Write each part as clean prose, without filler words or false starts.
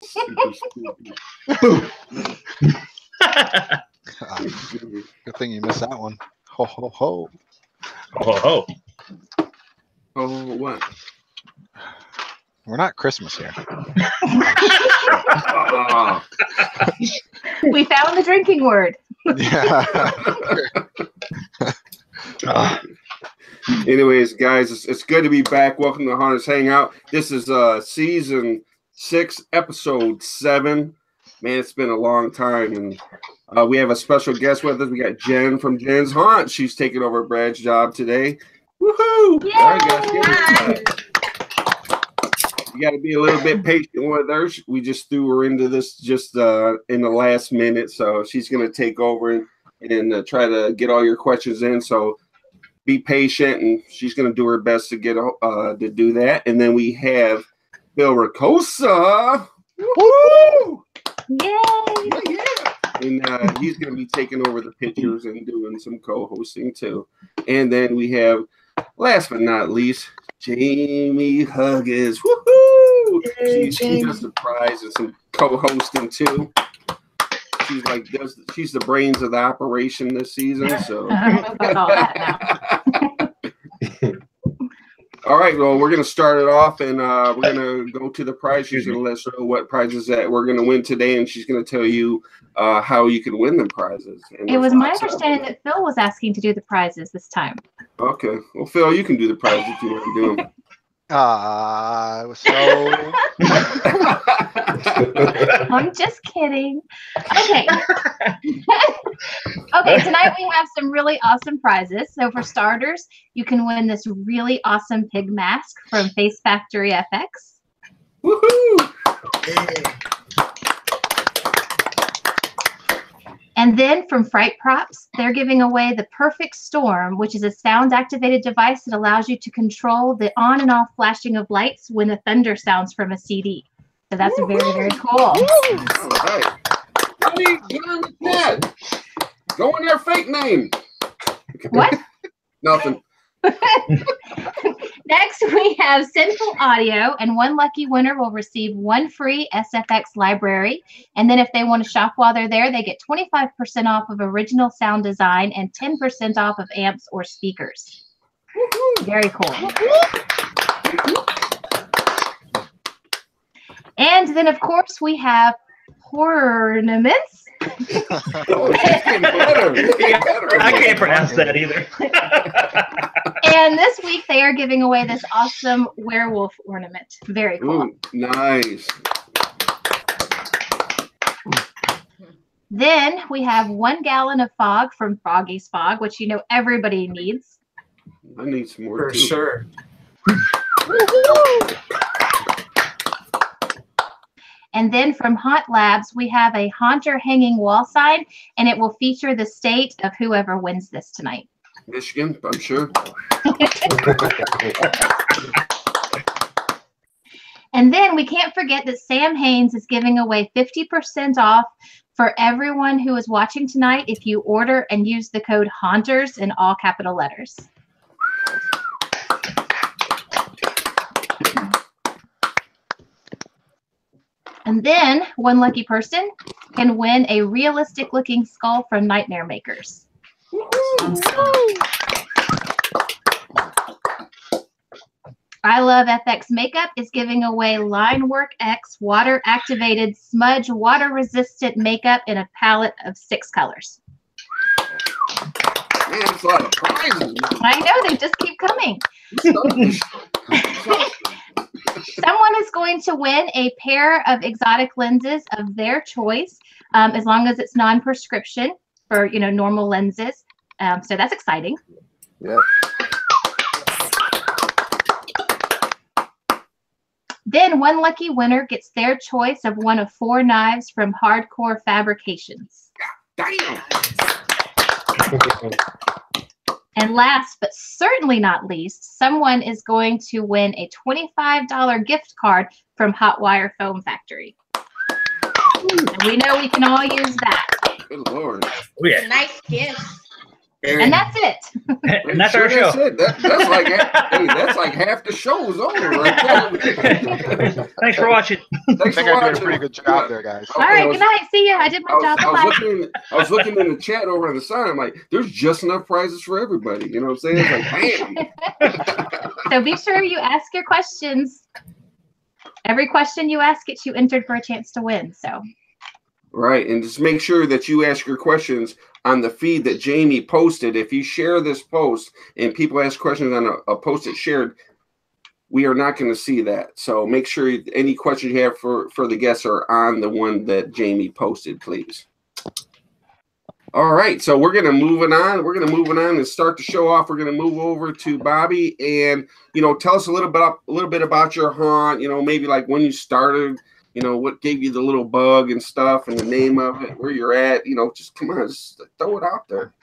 Good thing you missed that one. Ho, ho, ho. Ho, ho. Oh, what? We're not Christmas here. We found the drinking word. Yeah. Anyways, guys, it's good to be back. Welcome to Hunters Hangout. This is season 6, episode 7. Man, it's been a long time, and we have a special guest with us. We got Jen from Jen's Hunt. She's taking over Brad's job today. Woohoo! Yay! All right, guys, you got to be a little bit patient with her. We just threw her into this just in the last minute, so she's going to take over and try to get all your questions in. So be patient, and she's going to do her best to get to do that. And then we have Bill Ricosa. Woo! Yay! Yeah. And he's going to be taking over the pictures and doing some co-hosting too. And then we have, last but not least, Jamie Huggins. Woohoo! She does the prize and some co-hosting too. She's the brains of the operation this season. So I don't know about all that now. all right, well, we're going to start it off, and we're going to go to the prize. She's going to let us know what prizes that we're going to win today, and she's going to tell you how you can win the prizes. It was my understanding that Phil was asking to do the prizes this time. Okay. Well, Phil, you can do the prizes if you want to do them. I'm just kidding. Okay. Okay, tonight we have some really awesome prizes. So for starters, you can win this really awesome pig mask from Face Factory FX. Woohoo! And then from Fright Props, they're giving away the Perfect Storm, which is a sound-activated device that allows you to control the on and off flashing of lights when the thunder sounds from a CD. So that's very, very cool. All right. Honey, get on the pad. Go in there, fake name. What? Nothing. Next, we have Sinful Audio, and one lucky winner will receive one free SFX library. And then if they want to shop while they're there, they get 25% off of original sound design and 10% off of amps or speakers. Very cool. And then, of course, we have ornaments. I can't pronounce that either. And this week they are giving away this awesome werewolf ornament. Very cool. Ooh, nice. Then we have 1 gallon of fog from Froggy's Fog, which you know everybody needs. I need some more for too. sure. And then from Haunt Labs, we have a Haunter hanging wall sign, and it will feature the state of whoever wins this tonight. Michigan, I'm sure. And then we can't forget that Sam Haynes is giving away 50% off for everyone who is watching tonight if you order and use the code HAUNTERS in all capital letters. And then one lucky person can win a realistic looking skull from Nightmare Makers. I Love FX Makeup is giving away Line Work X water activated smudge water resistant makeup in a palette of 6 colors. Man, it's a lot of prizes. I know, they just keep coming. Someone is going to win a pair of exotic lenses of their choice, as long as it's non-prescription for normal lenses. So that's exciting. Yeah. Then one lucky winner gets their choice of one of 4 knives from Hardcore Fabrications. Damn. And last but certainly not least, someone is going to win a $25 gift card from Hotwire Foam Factory. And we know we can all use that. Good Lord. Oh, yeah. Nice gift. And that's it. And that's our show. That's it. That's like hey, that's like half the show's over right there. Thanks for watching. I Thanks think for I did a watching. pretty good job there, guys. All right, good night. See ya. I did my job. I was looking in the chat over on the side. I'm like, there's just enough prizes for everybody. You know what I'm saying? It's like, bam. So be sure you ask your questions. Every question you ask gets you entered for a chance to win. So. Right, and just make sure that you ask your questions on the feed that Jamie posted. If you share this post and people ask questions on a post that's shared, we are not going to see that. So make sure any questions you have for the guests are on the one that Jamie posted, please. All right, so we're going to move it on. We're going to move it on and start the show off. We're going to move over to Bobby and, you know, tell us a little bit about your hunt, you know, maybe like when you started, you know, what gave you the little bug and stuff and the name of it, where you're at, you know, just come on, just throw it out there.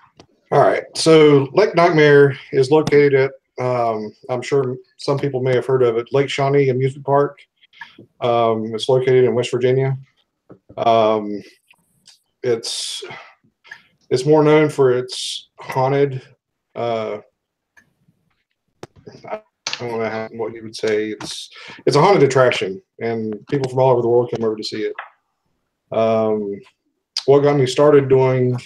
All right. So Lake Nightmare is located at, I'm sure some people may have heard of it, Lake Shawnee Amusement Park. It's located in West Virginia. It's more known for its haunted, I don't know what you would say. It's a haunted attraction, and people from all over the world come over to see it. What got me started doing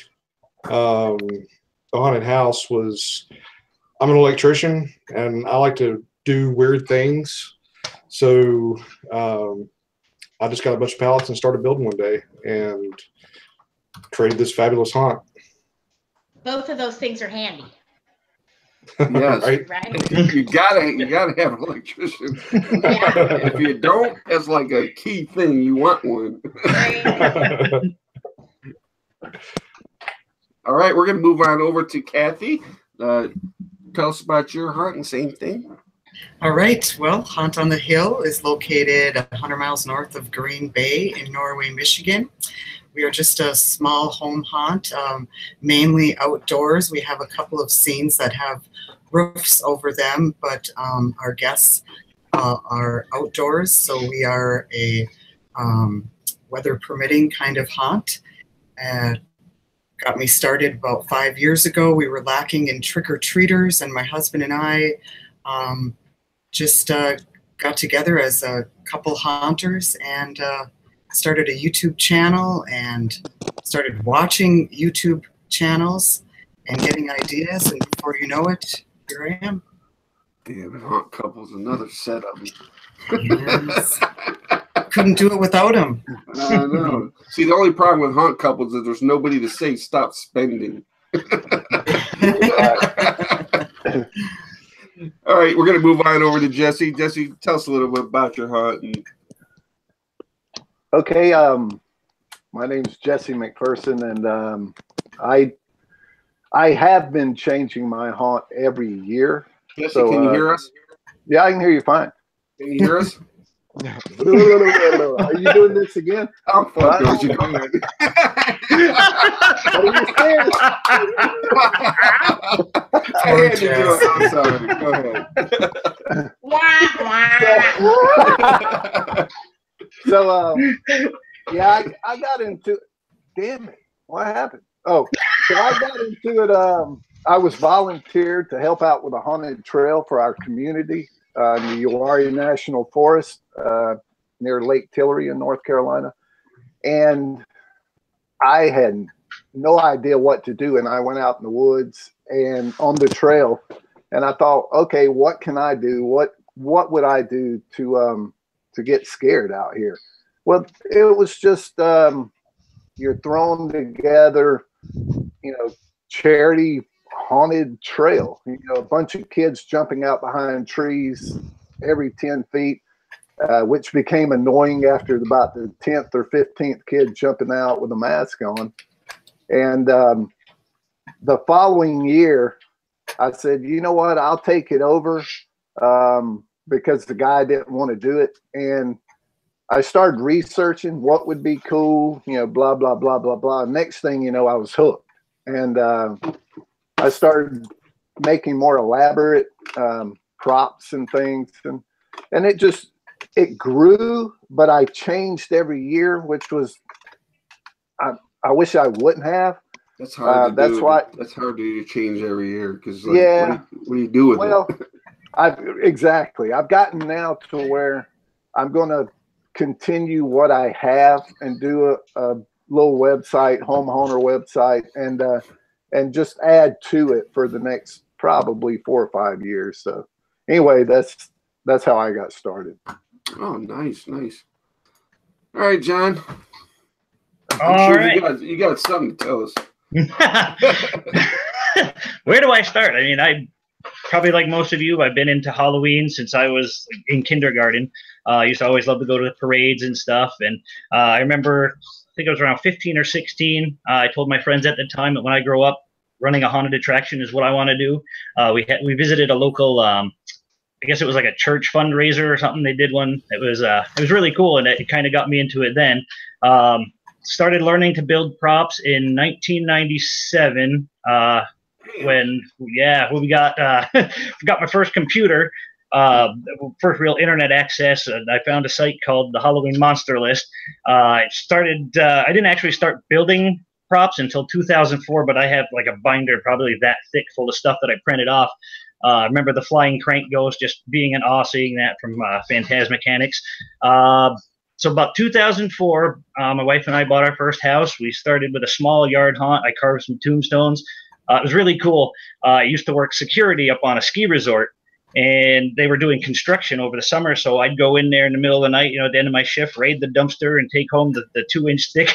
the haunted house was I'm an electrician, and I like to do weird things. So I just got a bunch of pallets and started building one day and created this fabulous haunt. Both of those things are handy. Yes. Right? You gotta have an electrician. Yeah. If you don't, that's like a key thing. You want one. Right. All right, we're gonna move on over to Cathy. Tell us about your hunt and same thing. All right. Well, Hunt on the Hill is located 100 miles north of Green Bay in Norway, Michigan. We are just a small home haunt, mainly outdoors. We have a couple of scenes that have roofs over them, but our guests are outdoors. So we are a weather permitting kind of haunt. Got me started about 5 years ago. We were lacking in trick-or-treaters, and my husband and I just got together as a couple haunters and started a YouTube channel and started watching YouTube channels and getting ideas, and before you know it, here I am. Damn, haunt couples, another setup. Yes. Couldn't do it without him. I know. See, the only problem with haunt couples is there's nobody to say stop spending. All right, we're going to move on over to Jesse. Jesse, tell us a little bit about your hunt. Okay, my name's Jesse Mcpherson, and I have been changing my haunt every year. Jesse, so, can you hear us? Yeah, I can hear you fine. Can you hear us? Are you doing this again? I'm fucking with you. Go ahead. Are you scared? I had to do it. I'm sorry. Go ahead. So, yeah, I got into it. Damn it. What happened? Oh, so I got into it. I was volunteered to help out with a haunted trail for our community in the Uwharrie National Forest near Lake Tillery in North Carolina. And I had no idea what to do. And I went out in the woods and on the trail, and I thought, okay, what can I do? What would I do to get scared out here? Well, it was just you're thrown together, charity haunted trail. A bunch of kids jumping out behind trees every 10 feet, which became annoying after about the 10th or 15th kid jumping out with a mask on. And the following year, I said, you know what, I'll take it over because the guy didn't want to do it. And I started researching what would be cool, blah, blah, blah, blah, blah. Next thing you know, I was hooked. And I started making more elaborate props and things. And it grew, but I changed every year, which was, I wish I wouldn't have. That's hard to that's do. why. That's hard to change every year because like, Yeah. what do you do with Well, it? exactly. I've gotten now to where I'm going to continue what I have and do a little website, homeowner website, and just add to it for the next probably 4 or 5 years. So anyway, that's how I got started. Oh, nice, nice. All right, John. All right. You got something to tell us. Where do I start? I mean, I probably like most of you, I've been into Halloween since I was in kindergarten. I used to always love to go to the parades and stuff. And I remember, I think I was around 15 or 16. I told my friends at the time that when I grow up, running a haunted attraction is what I want to do. We visited a local, I guess it was like a church fundraiser or something. They did one. It was really cool, and it kind of got me into it then. Started learning to build props in 1997 when we got got my first computer, first real internet access. I found a site called the Halloween Monster List. I didn't actually start building props until 2004, but I have like a binder probably that thick full of stuff that I printed off. I remember the flying crank ghost, just being an awe seeing that from Phantasmachanics. So about 2004, my wife and I bought our first house. We started with a small yard haunt. I carved some tombstones. It was really cool. I used to work security up on a ski resort, and they were doing construction over the summer. So I'd go in there in the middle of the night, at the end of my shift, raid the dumpster and take home the 2-inch thick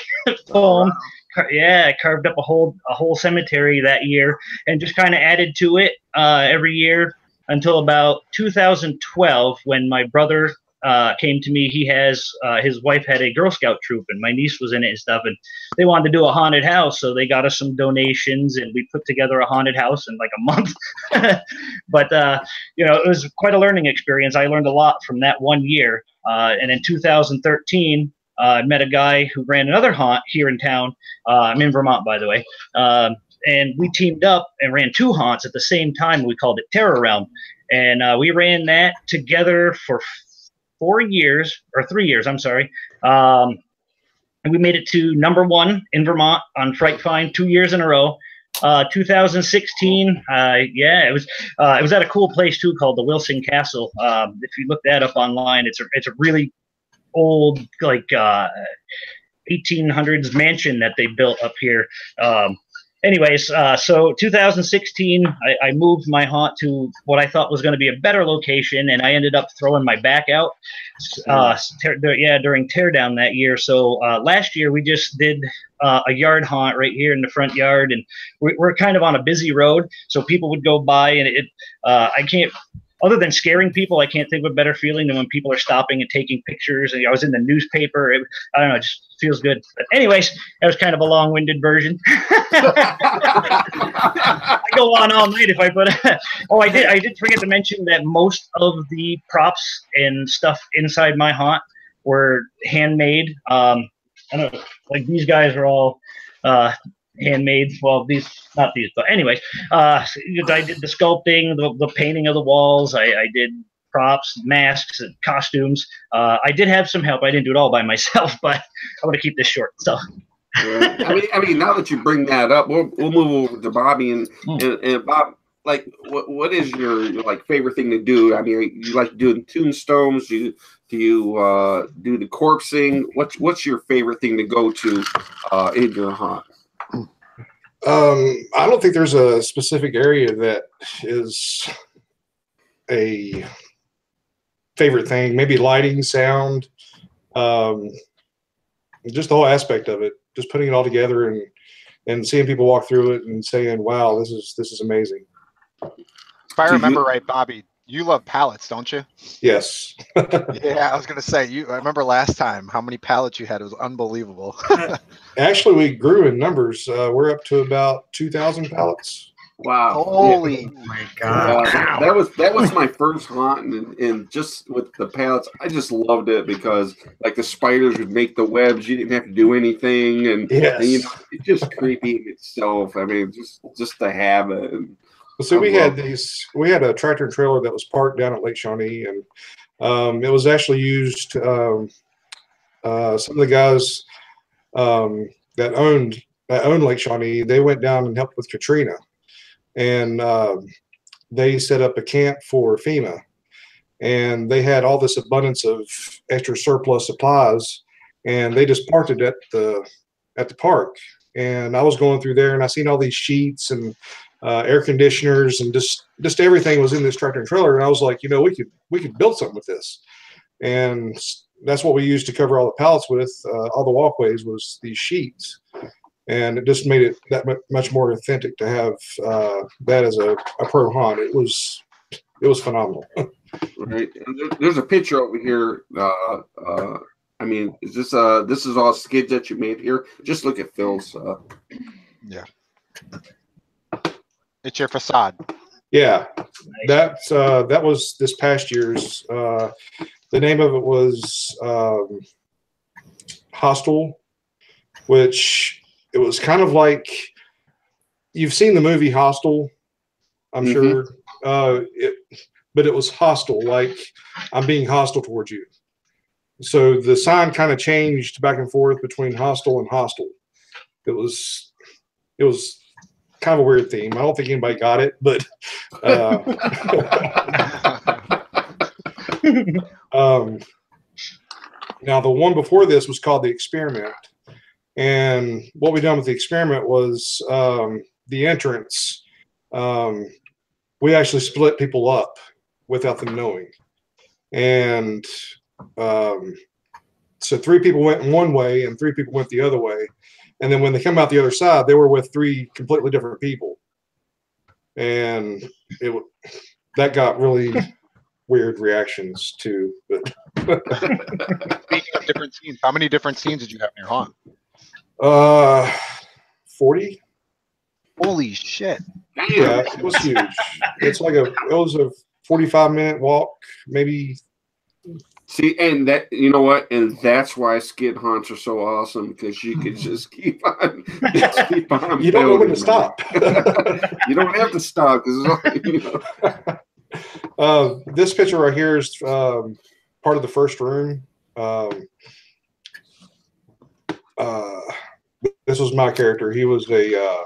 foam. I carved up a whole cemetery that year and just kind of added to it every year until about 2012 when my brother came to me. His wife had a Girl Scout troop, and my niece was in it and stuff, and they wanted to do a haunted house, so they got us some donations, and we put together a haunted house in like a month. But it was quite a learning experience. I learned a lot from that one year. And in 2013, I met a guy who ran another haunt here in town. I'm in Vermont, by the way. And we teamed up and ran 2 haunts at the same time. We called it TerroRealm. And we ran that together for 3 years, I'm sorry. And we made it to #1 in Vermont on Fright Find 2 years in a row. 2016, it was at a cool place too called the Wilson Castle. If you look that up online, it's a really old, like 1800s mansion that they built up here. So 2016, I moved my haunt to what I thought was going to be a better location, and I ended up throwing my back out during teardown that year. So last year we just did a yard haunt right here in the front yard, and we're kind of on a busy road, so people would go by, and I can't. Other than scaring people, I can't think of a better feeling than when people are stopping and taking pictures. And I was in the newspaper. I don't know, it just feels good. But anyways, that was kind of a long-winded version. I go on all night if I put. I did forget to mention that most of the props and stuff inside my haunt were handmade. I don't know, like these guys are all handmade. Well, not these, but anyway, I did the sculpting, the painting of the walls. I did props, masks, and costumes. I did have some help. I didn't do it all by myself, but I want to keep this short. So, I mean, now that you bring that up, we'll move over to Bobby and Bob. Like, what is your like favorite thing to do? I mean, you like doing tombstones? Do you do the corpsing? What's your favorite thing to go to in your haunt? I don't think there's a specific area that is a favorite thing. Maybe lighting, sound, just the whole aspect of it. Just putting it all together and seeing people walk through it and saying, "Wow, this is amazing." If I remember right, Bobby, you love pallets, don't you? Yes. Yeah, I was gonna say I remember last time how many pallets you had. It was unbelievable. Actually, we grew in numbers. We're up to about 2,000 pallets. Wow! Holy my God! That was my first haunt, and just with the pallets, I just loved it because like the spiders would make the webs. You didn't have to do anything, and it's just creepy in itself. I mean, just to have it. So we had a tractor and trailer that was parked down at Lake Shawnee, and it was actually used. Some of the guys that owned that own Lake Shawnee, they went down and helped with Katrina, and they set up a camp for FEMA, and they had all this abundance of extra surplus supplies, and they just parked it at the park. And I was going through there, and I seen all these sheets and air conditioners, and just everything was in this tractor and trailer. And I was like, you know, we could build something with this, and that's what we used to cover all the pallets with. All the walkways was these sheets, and it just made it that much more authentic to have that as a pro hunt. It was phenomenal. Right. And there's a picture over here. I mean, is this is all skids that you made here? Just look at Phil's. Yeah. It's your facade. Yeah, that was this past year's. The name of it was Hostel, which it was kind of like, you've seen the movie Hostel, I'm sure. But it was hostile, like I'm being hostile towards you. So the sign kind of changed back and forth between hostile and hostile. It was kind of a weird theme. I don't think anybody got it, but now the one before this was called The Experiment. And what we done with The Experiment was the entrance. We actually split people up without them knowing. And so 3 people went one way and 3 people went the other way. And then when they come out the other side, they were with 3 completely different people. And that got really weird reactions too. But Speaking of different scenes, how many different scenes did you have in your hunt? 40. Holy shit. Yeah, it was huge. It was a 45-minute walk, maybe. See, and that, you know what, and that's why skid hunts are so awesome, because you could just keep on you don't know when to stop. You don't have to stop, because you know. This picture right here is part of the first room. This was my character. He was a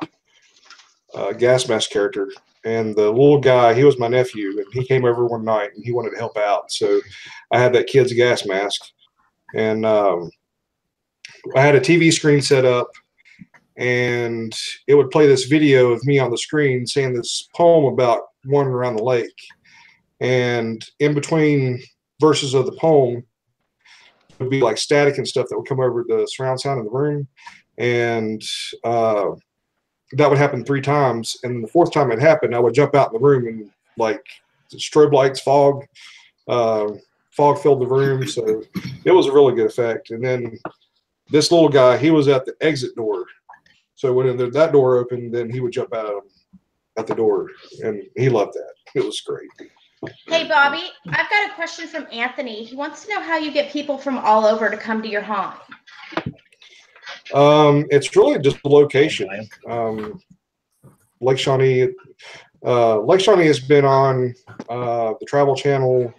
gas mask character, and the little guy, he was my nephew, and he came over one night and he wanted to help out. So I had that kid's gas mask, and I had a TV screen set up, and it would play this video of me on the screen saying this poem about wandering around the lake. And in between verses of the poem would be like static and stuff that would come over the surround sound in the room. And that would happen 3 times. And the 4th time it happened, I would jump out in the room and like strobe lights, fog filled the room. So it was a really good effect. And then this little guy, he was at the exit door. So when that door opened, then he would jump out at the door, and he loved that. It was great. Hey, Bobby, I've got a question from Anthony. He wants to know how you get people from all over to come to your haunt. It's really just the location. Lake Shawnee. Lake Shawnee has been on the Travel Channel,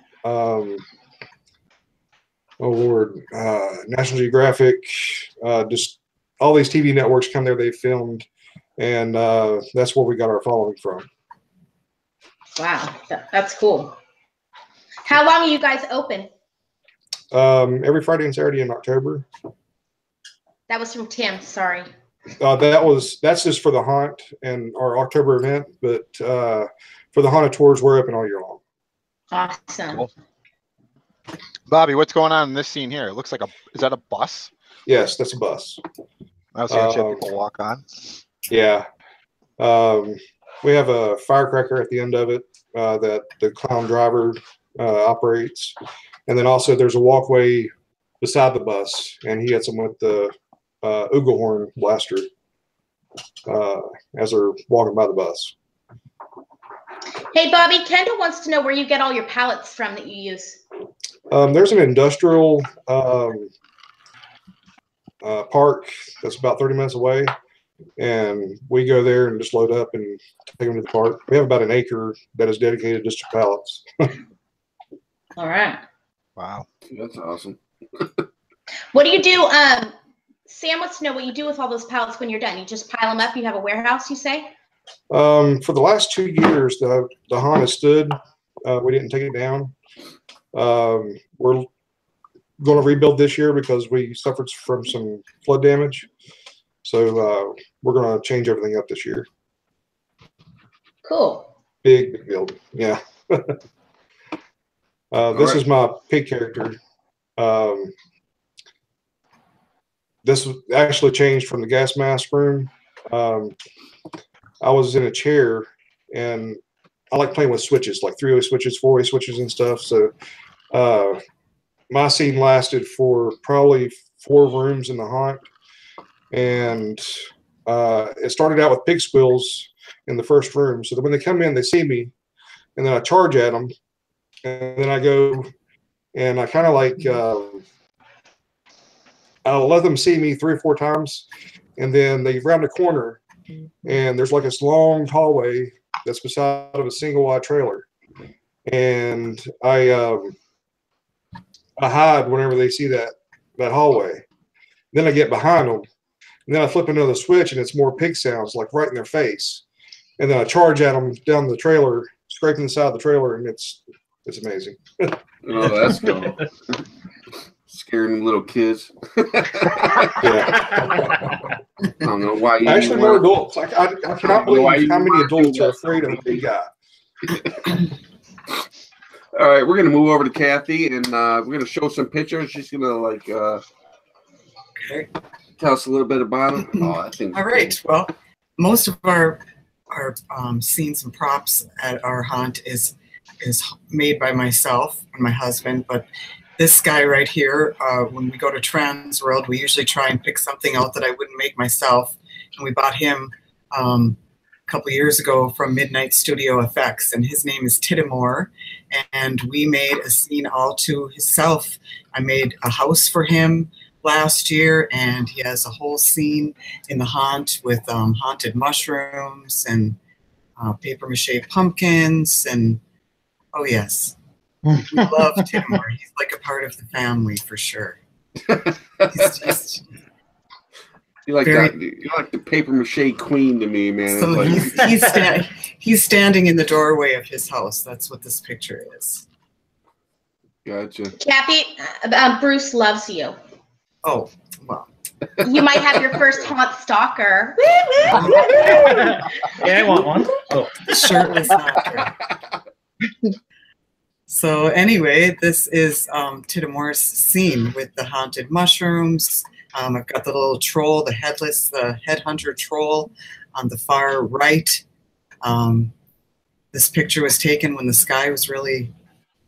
National Geographic, just all these TV networks come there, they filmed, and that's where we got our following from. Wow, that's cool. How long are you guys open? Every Friday and Saturday in October. That was from Tim, sorry. That's just for the haunt and our October event, but for the haunted tours, we're open all year long. Awesome. Cool. Bobby, what's going on in this scene here? It looks like is that a bus? Yes, that's a bus. I was here to people walk on. Yeah. We have a firecracker at the end of it that the clown driver operates. And then also there's a walkway beside the bus, and he hits them with the Ugelhorn blaster as they're walking by the bus. Hey, Bobby, Kendall wants to know where you get all your pallets from that you use. There's an industrial park that's about 30 minutes away, and we go there and just load up and take them to the park. We have about an acre that is dedicated just to pallets. All right. Wow. That's awesome. What do you do Sam wants to know what you do with all those pallets when you're done. You just pile them up. You have a warehouse, you say? For the last 2 years, the haunt has stood. We didn't take it down. We're going to rebuild this year because we suffered from some flood damage. So we're going to change everything up this year. Cool. Big build. Yeah. This is my pig character. This was actually changed from the gas mask room. I was in a chair, and I like playing with switches, like 3-way switches, 4-way switches and stuff. So my scene lasted for probably 4 rooms in the haunt. And it started out with pig squeals in the first room. So that when they come in, they see me, and then I charge at them. And then I go, and I kind of like, I'll let them see me 3 or 4 times. And then they round a corner, and there's like this long hallway that's beside of a single wide trailer. And I hide whenever they see that hallway. Then I get behind them, and then I flip another switch, and it's more pig sounds, like right in their face. And then I charge at them down the trailer, scraping the side of the trailer, and it's amazing. Oh, that's cool. Scaring little kids. I don't know why you actually more adults. I cannot believe how many adults are afraid of a big guy. All right, we're gonna move over to Cathy, and we're gonna show some pictures. She's gonna like tell us a little bit about them. Oh, I think. All right. Well, most of our scenes and props at our haunt is made by myself and my husband, but this guy right here, when we go to TerroRealm, we usually try and pick something out that I wouldn't make myself, and we bought him a couple of years ago from Midnight Studio Effects, and his name is Tidamore, and we made a scene all to himself. I made a house for him last year, and he has a whole scene in the haunt with haunted mushrooms and paper mache pumpkins, and oh yes, we love Tidamore. He's like a part of the family for sure. You're like the paper mache queen to me, man. So like, he's standing in the doorway of his house. That's what this picture is. Gotcha. Cathy, Bruce loves you. Oh, well. You might have your first haunt stalker. Yeah, I want one. Oh. Shirtless stalker. So anyway, this is Tidamore's scene with the haunted mushrooms. I've got the little troll, the headhunter troll on the far right. This picture was taken when the sky was really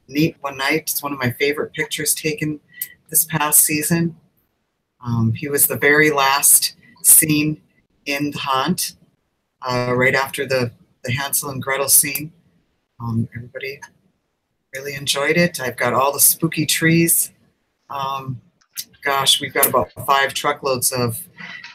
neat one night. It's one of my favorite pictures taken this past season. He was the very last scene in the haunt, right after the Hansel and Gretel scene. Everybody really enjoyed it. I've got all the spooky trees. Gosh, we've got about 5 truckloads of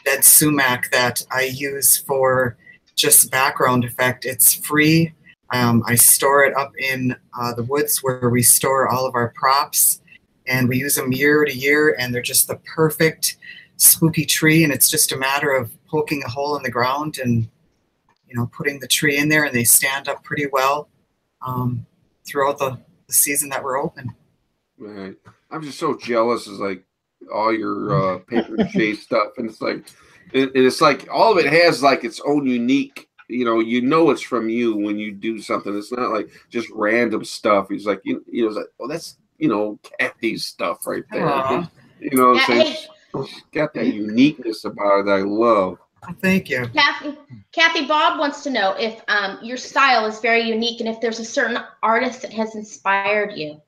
dead sumac that I use for just background effect. It's free. I store it up in the woods where we store all of our props, and we use them year to year, and they're just the perfect spooky tree, and it's just a matter of poking a hole in the ground and, you know, putting the tree in there, and they stand up pretty well throughout the season that we're open. Right. I'm just so jealous of like all your paper mache stuff, and it's like all of it has like its own unique, you know it's from you when you do something. It's not like just random stuff. He's like, it's like, oh, that's, Cathy's stuff right there. Aww. So it's got that uniqueness about it that I love. Oh, thank you. Cathy, Bob wants to know if your style is very unique and if there's a certain artist that has inspired you.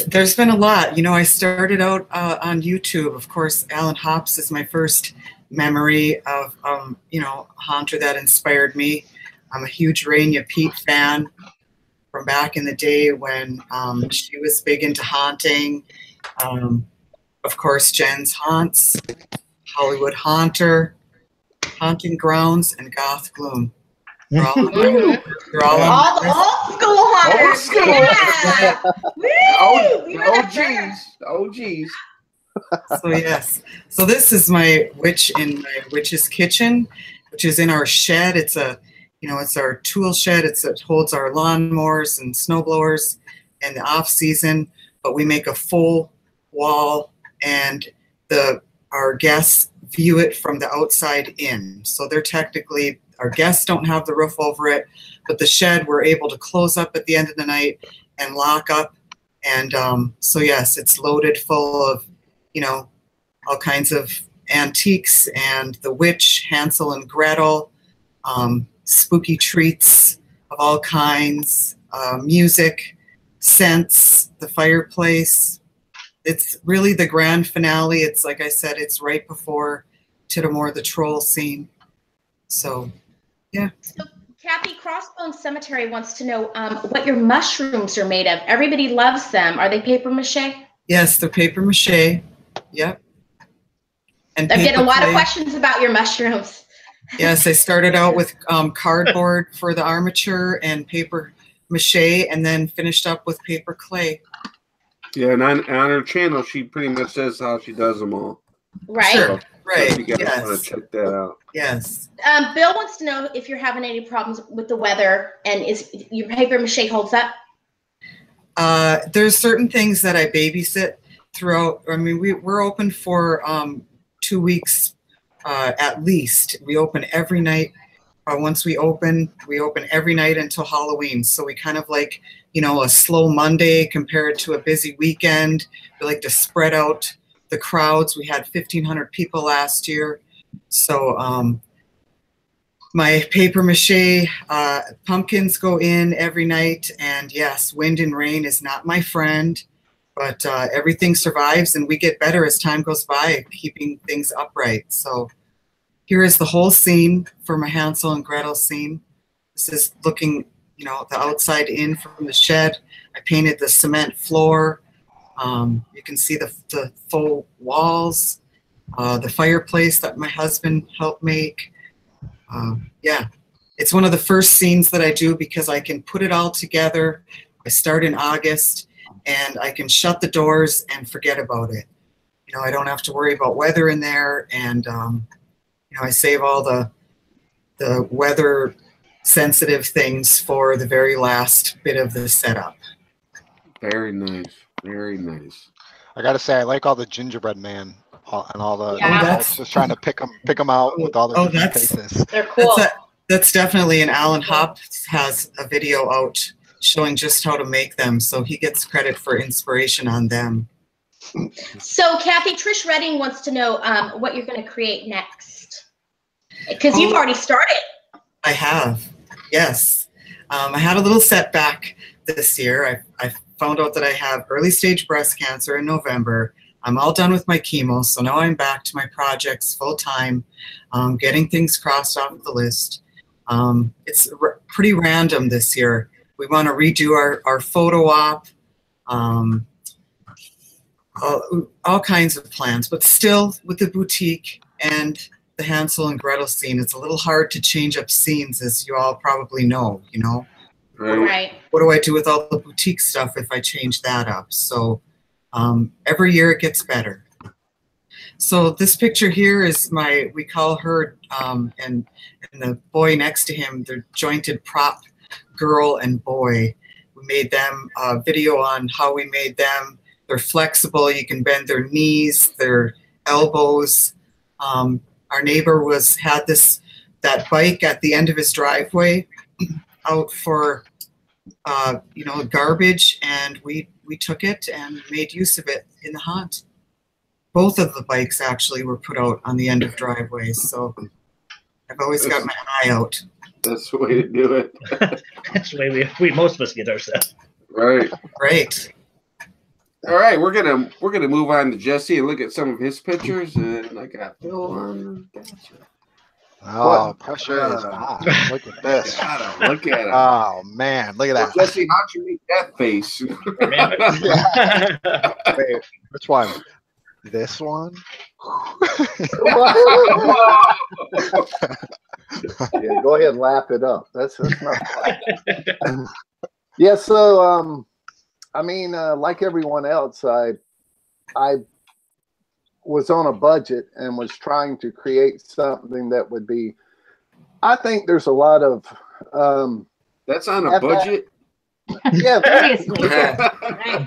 There's been a lot. I started out on YouTube. Of course, Alan Hops is my first memory of, a haunter that inspired me. I'm a huge Raina Pete fan from back in the day when she was big into haunting. Of course, Jen's Haunts, Hollywood Haunter, Haunting Grounds, and Goth Gloom. They're all old school hunters. Oh, geez. So yes, so this is my witch in my witch's kitchen, which is in our shed. It's a, it's our tool shed. It holds our lawnmowers and snow blowers in the off season. But we make a full wall, and our guests view it from the outside in. So they're technically, our guests don't have the roof over it, but the shed we're able to close up at the end of the night and lock up. And so yes, it's loaded full of, all kinds of antiques and the witch, Hansel and Gretel, spooky treats of all kinds, music, scents, the fireplace. It's really the grand finale. It's like I said, it's right before Tittamoor the troll scene. So, yeah. So, Cathy, Crossbone Cemetery wants to know what your mushrooms are made of. Everybody loves them. Are they paper mache? Yes, they're paper mache. Yep. And I'm getting a lot of questions about your mushrooms. Yes, I started out with cardboard for the armature and paper mache, and then finished up with paper clay. Yeah, and on her channel, she pretty much says how she does them all. Right. Sure. Right. So you guys Yes. want to check that out. Yes. Bill wants to know if you're having any problems with the weather, and is your paper mache holds up? There's certain things that I babysit throughout. I mean, we're open for 2 weeks at least. We open every night. Once we open every night until Halloween. So we kind of like, a slow Monday compared to a busy weekend. We like to spread out the crowds. We had 1,500 people last year. So my paper mache pumpkins go in every night. And yes, wind and rain is not my friend, but everything survives, and we get better as time goes by, keeping things upright. So here is the whole scene for my Hansel and Gretel scene. This is looking, the outside in from the shed. I painted the cement floor. You can see the full walls, the fireplace that my husband helped make. Yeah, it's one of the first scenes that I do because I can put it all together. I start in August, and I can shut the doors and forget about it. I don't have to worry about weather in there, and I save all the weather sensitive things for the very last bit of the setup. Very nice. Very nice. I gotta say, I like all the gingerbread man and all the. Yeah. I was just trying to pick them out with all the different faces. They're cool. That's definitely, and Alan Hopp has a video out showing just how to make them, so he gets credit for inspiration on them. So, Cathy, Trish Redding wants to know what you're going to create next, because you've already started. I have, yes. I had a little setback this year. I found out that I have early stage breast cancer in November. I'm all done with my chemo, so now I'm back to my projects full time, getting things crossed off the list. It's pretty random this year. We want to redo our photo op, all kinds of plans, but still with the boutique and the Hansel and Gretel scene, it's a little hard to change up scenes, as you all probably know, Right. What do I do with all the boutique stuff if I change that up? So every year it gets better. So this picture here is we call her, and the boy next to him, they're jointed prop girl and boy. We made them a video on how we made them. They're flexible. You can bend their knees, their elbows. Our neighbor had that bike at the end of his driveway out for garbage, and we took it and made use of it in the haunt. Both of the bikes actually were put out on the end of driveways, so I've always got my eye out. That's the way to do it. That's the way we most of us get our stuff. Right. Great. All right, we're gonna move on to Jesse and look at some of his pictures, and I got Phil on. Gotcha. Oh, pressure is hot. Look at this. Look at it. Oh man, look at that. Well, Jesse, how'd you make that face? Wait, which one? This one? Yeah, go ahead and lap it up. That's not fun. Yeah, so I mean, like everyone else, I was on a budget and was trying to create something that would be, I think there's a lot of that's on a budget. Yeah,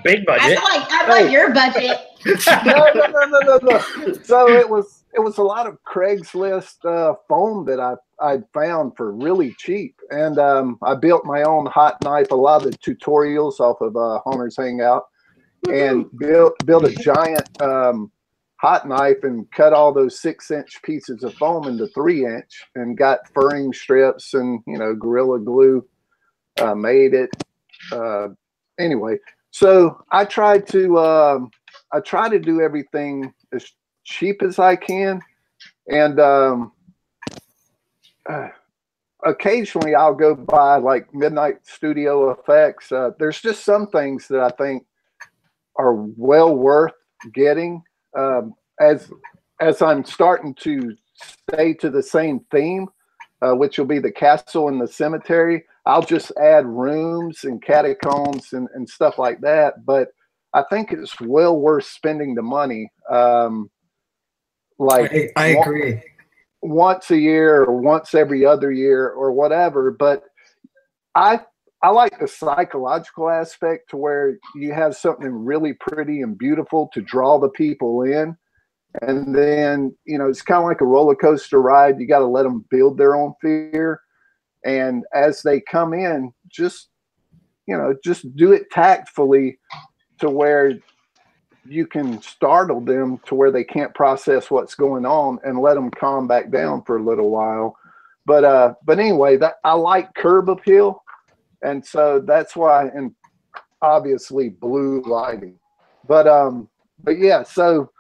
big budget. I like your budget. No. So it was a lot of Craigslist foam that I found for really cheap, and I built my own hot knife. A lot of the tutorials off of Homer's Hangout, and built a giant hot knife and cut all those 6-inch pieces of foam into 3-inch, and got furring strips and Gorilla Glue. Made it. Anyway, so I try to do everything as cheap as I can, and occasionally I'll go buy like Midnight Studio Effects. There's just some things that I think are well worth getting. As I'm starting to stay to the same theme, which will be the castle and the cemetery, I'll just add rooms and catacombs and stuff like that. But I think it's well worth spending the money. Like I agree. Once a year or once every other year or whatever. But I like the psychological aspect to where you have something really pretty and beautiful to draw the people in. And then, it's kind of like a roller coaster ride. You got to let them build their own fear. And as they come in, just do it tactfully to where you can startle them to where they can't process what's going on, and let them calm back down for a little while. But anyway, I like curb appeal. And so that's why, and obviously blue lighting, but yeah, so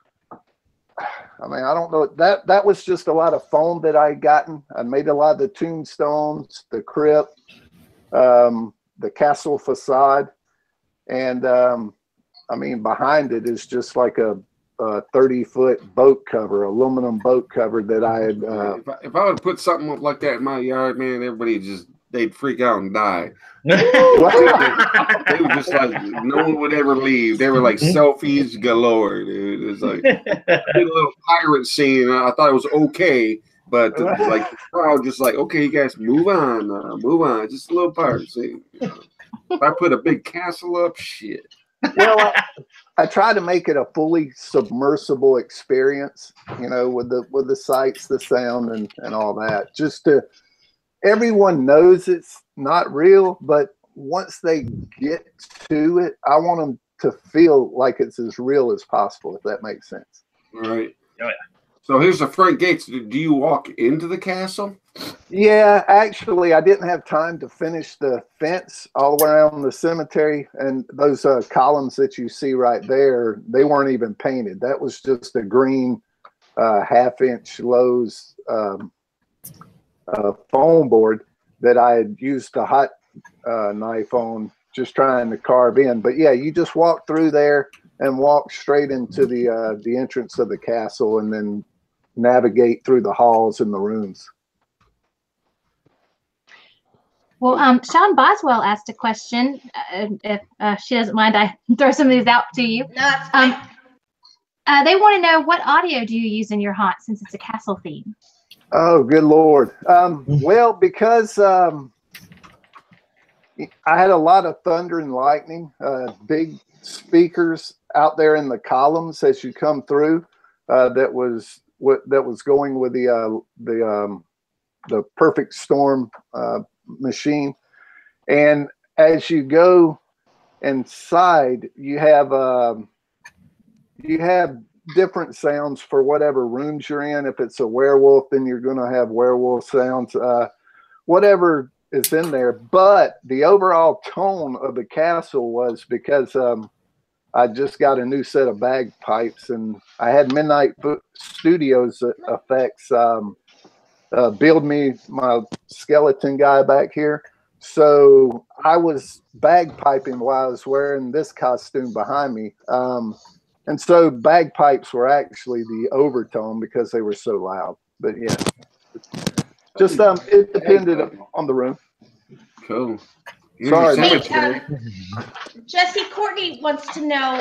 I mean, I don't know, that was just a lot of foam that I had gotten. I made a lot of the tombstones, the crypt, the castle facade. And I mean, behind it is just like a 30-foot boat cover, aluminum boat cover that I had. If I would put something up like that in my yard, man, they'd freak out and die. They were just like, no one would ever leave. They were like selfies galore, dude. It was like a little pirate scene. I thought it was okay, but like the crowd just like, okay, you guys move on, just a little pirate scene. If I put a big castle up, shit. Well, I try to make it a fully submersible experience, with the sights, the sound, and all that. Just to, everyone knows it's not real, but once they get to it, I want them to feel like it's as real as possible, if that makes sense. All right. Oh, yeah. So here's the front gates. Do you walk into the castle? Yeah, actually, I didn't have time to finish the fence all the way around the cemetery, and those columns that you see right there, they weren't even painted. That was just a green 1/2-inch Lowe's foam board that I had used the hot knife on, just trying to carve in. But yeah, you just walk through there and walk straight into the entrance of the castle, and then navigate through the halls and the rooms. Well, Sean Boswell asked a question. If she doesn't mind, I throw some of these out to you. No, that's fine. They want to know, what audio do you use in your haunt, since it's a castle theme? Oh, good Lord. Well, because I had a lot of thunder and lightning, big speakers out there in the columns as you come through. That was going with the Perfect Storm machine. And as you go inside, you have different sounds for whatever rooms you're in. If it's a werewolf, then you're going to have werewolf sounds, whatever is in there. But the overall tone of the castle was, because I just got a new set of bagpipes, and I had Midnight Studios Effects build me my skeleton guy back here. So I was bagpiping while I was wearing this costume behind me. And so bagpipes were actually the overtone because they were so loud. But yeah, just it depended on the room. Cool. Sorry. Hey, Jesse, Courtney wants to know,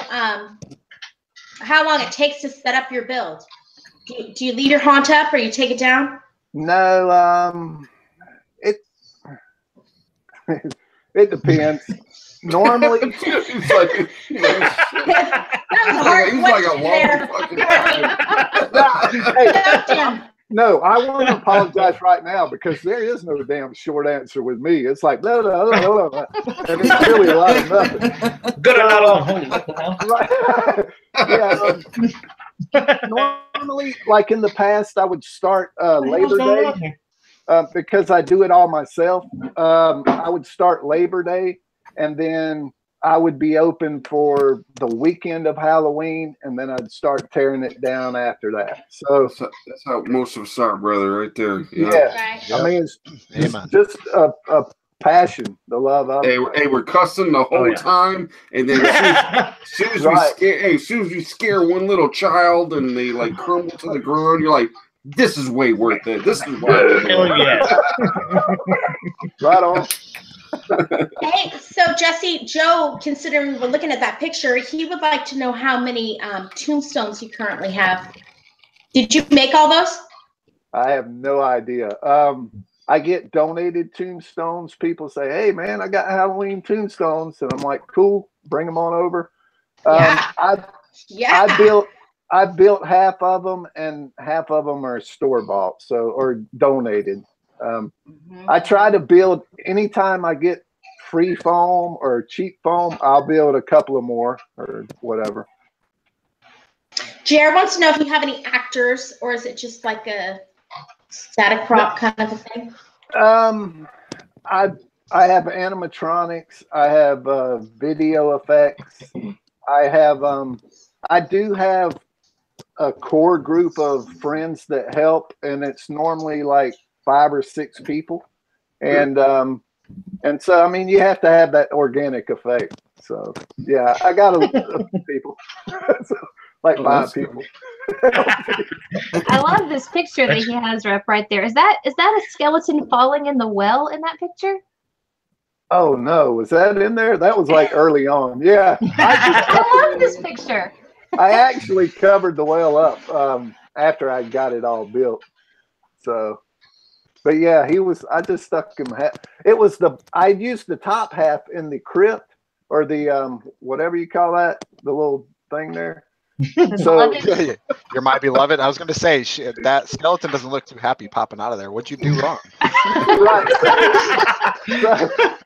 how long it takes to set up your build? Do you leave your haunt up or you take it down? No, it it depends. Normally, He's like, he's like a long fucking time. No, I want to apologize right now because there is no damn short answer with me. It's like, no, and it's really a lot of nothing. Good or not on holy, what the hell? Yeah. Normally, like in the past, I would start Labor Day because I do it all myself. I would start Labor Day, and then I would be open for the weekend of Halloween, and then I'd start tearing it down after that. So that's how most of us are, brother, right there. Yeah. Right. I mean, it's just a passion, the love of it. Hey, we're cussing the whole time, and then as soon as you scare one little child and they like crumble to the ground, you're like, this is way worth it. This is why. Hell yeah. Right on. Hey, so Jesse, Joe, considering we're looking at that picture, he would like to know how many tombstones you currently have. Did you make all those? I have no idea. I get donated tombstones. People say, hey, man, I got Halloween tombstones. And I'm like, cool, bring them on over. I built half of them, and half of them are store-bought, or donated. I try to build anytime I get free foam or cheap foam, I'll build a couple of more or whatever. Jared wants to know if you have any actors, or is it just like a static prop kind of a thing? I have animatronics. I have video effects. I do have a core group of friends that help, and it's normally like 5 or 6 people, and so I mean you have to have that organic effect. So yeah, I got a few people, so, like 5 people. I love this picture that he has up right there. Is that a skeleton falling in the well in that picture? Oh no, was that in there? That was like early on. Yeah, I love this picture. I actually covered the well up after I got it all built. So. But yeah, I just stuck him. I used the top half in the crypt, or the whatever you call that, the little thing there. So you're my beloved. I was going to say that skeleton doesn't look too happy popping out of there. What'd you do wrong? Right.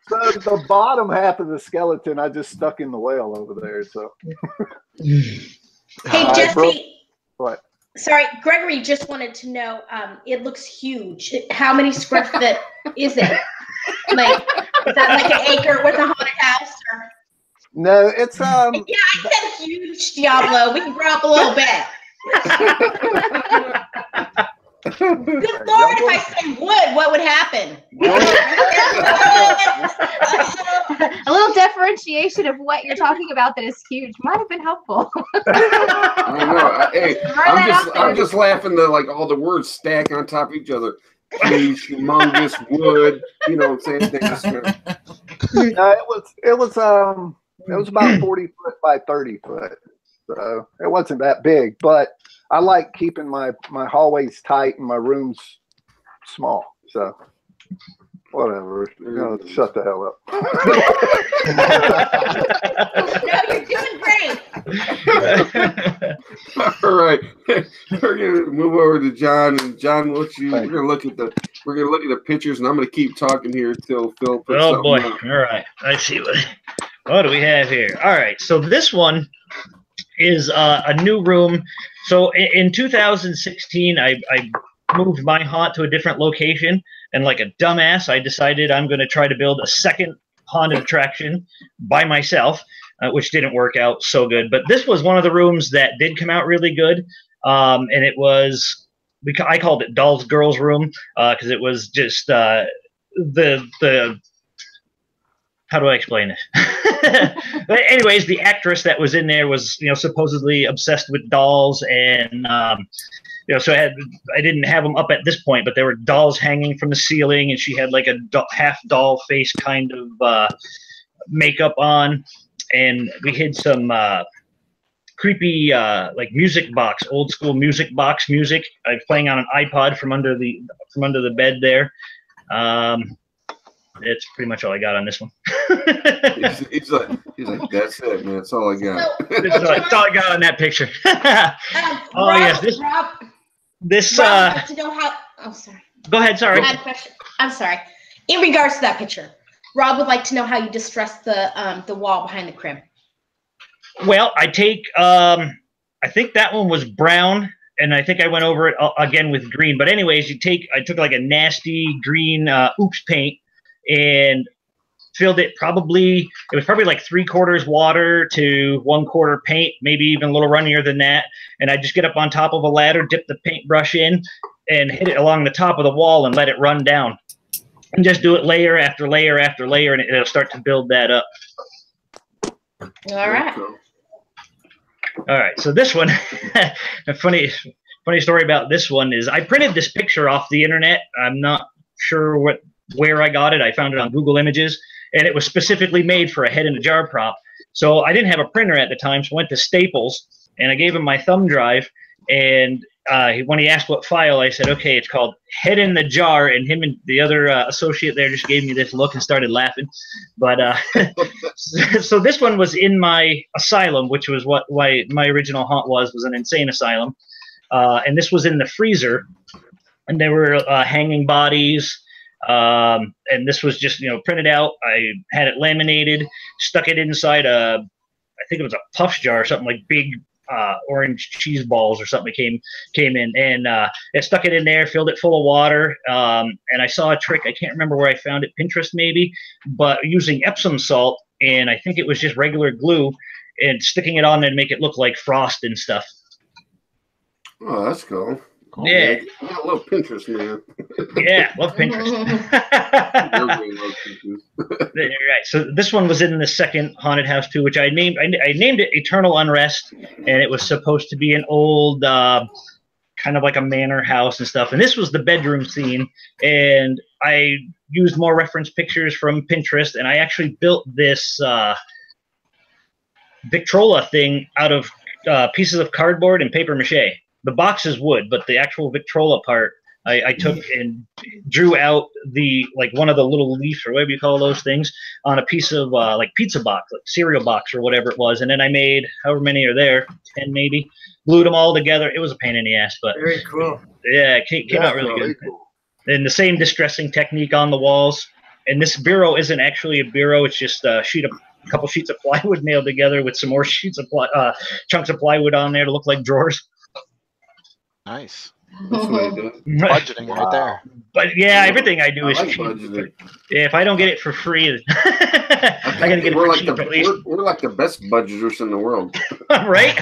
So the bottom half of the skeleton, I just stuck in the whale over there. So. Hey Jesse. What? Sorry, Gregory just wanted to know, it looks huge. How many square foot is it? Like, is that like an acre with a haunted house? Or? No, it's Yeah, I said huge, Diablo. We can grow up a little bit. Good Lord, if I say wood, what would happen? A little differentiation of what you're talking about that is huge might have been helpful. I know. Hey, I'm just laughing that like all the words stack on top of each other. Huge, humongous, wood. You know what I'm saying? It was about 40 foot by 30 foot, so it wasn't that big. But I like keeping my hallways tight and my rooms small. So whatever, shut the hell up. No, you're doing great. All right, we're gonna move over to John. And John, we're gonna look at the pictures, and I'm gonna keep talking here until Phil puts oh boy! Up. All right, I see what do we have here. All right, so this one is a new room. So in 2016, I moved my haunt to a different location, and like a dumbass, I decided I'm going to try to build a second haunted attraction by myself, which didn't work out so good. But this was one of the rooms that did come out really good, and it was I called it Doll's Girls Room because it was just the how do I explain it? But anyways, the actress that was in there was, supposedly obsessed with dolls, and so I didn't have them up at this point, but there were dolls hanging from the ceiling, and she had like a half doll face kind of makeup on, and we hid some creepy like music box, old school music box music. I was playing on an iPod from under the bed there. It's pretty much all I got on this one. he's like, that's it, man. That's all I got. That's all I got on that picture. Oh Rob, yes, Rob this. Rob would like to know how. Oh, sorry. Go ahead. Sorry. I had a question. I'm sorry. In regards to that picture, Rob would like to know how you distressed the wall behind the crib. Well, I take. I think that one was brown, and I think I went over it again with green. But anyways, I took like a nasty green oops paint and filled it. It was probably like 3/4 water to 1/4 paint, maybe even a little runnier than that. And I just get up on top of a ladder, dip the paintbrush in, and hit it along the top of the wall and let it run down. And just do it layer after layer after layer, and it'll start to build that up. All right. All right. So this one, a funny story about this one is I printed this picture off the internet. I'm not sure where I got it. I found it on Google Images, and it was specifically made for a head in a jar prop. So I didn't have a printer at the time, so I went to Staples, and I gave him my thumb drive. And when he asked what file, I said, okay, it's called Head in the Jar. And him and the other associate there just gave me this look and started laughing. But so this one was in my asylum, which was why my original haunt was an insane asylum. And this was in the freezer, and there were hanging bodies. And this was just, printed out. I had it laminated, stuck it inside I think it was a puff jar or something, like big orange cheese balls or something came in, and I stuck it in there, filled it full of water. And I saw a trick. I can't remember where I found it, Pinterest maybe, but using Epsom salt, and I think it was just regular glue, and sticking it on there to make it look like frost and stuff. Oh, that's cool. Yeah. I love Pinterest, man. Yeah, love Pinterest. Everybody loves Pinterest. Right. So this one was in the second haunted house too, which I named it Eternal Unrest, and it was supposed to be an old kind of like a manor house and stuff. And this was the bedroom scene, and I used more reference pictures from Pinterest, and I actually built this Victrola thing out of pieces of cardboard and paper mache. The box is wood, but the actual Victrola part, I took and drew out one of the little leaves or whatever you call those things on a piece of like pizza box, like cereal box or whatever it was. And then I made however many are there, 10 maybe, glued them all together. It was a pain in the ass, but very cool. Yeah, it came out really good. Cool. And the same distressing technique on the walls. And this bureau isn't actually a bureau. It's just a couple sheets of plywood nailed together with some more chunks of plywood on there to look like drawers. Nice. That's what I do. Budgeting right there. But yeah, everything I do is cheap. Budgeting. Yeah, if I don't get it for free, I gotta get it for cheap at least. We're like the best budgeters in the world. Right?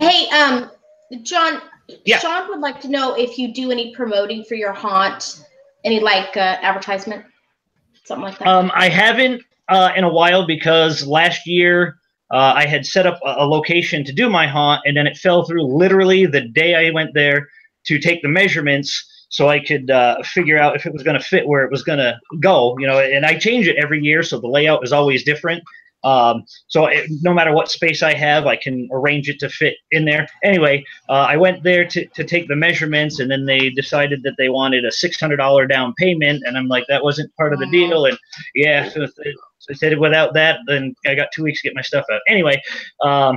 Hey, John. Yeah. Sean would like to know if you do any promoting for your haunt, any advertisement, something like that. I haven't in a while because last year I had set up a location to do my haunt, and then it fell through literally the day I went there to take the measurements so I could figure out if it was going to fit where it was going to go, and I change it every year, so the layout is always different. No matter what space I have, I can arrange it to fit in there. Anyway, I went there to take the measurements, and then they decided that they wanted a $600 down payment, and I'm like, that wasn't part of the deal. And yeah, so I said without that, then I got 2 weeks to get my stuff out. Anyway, I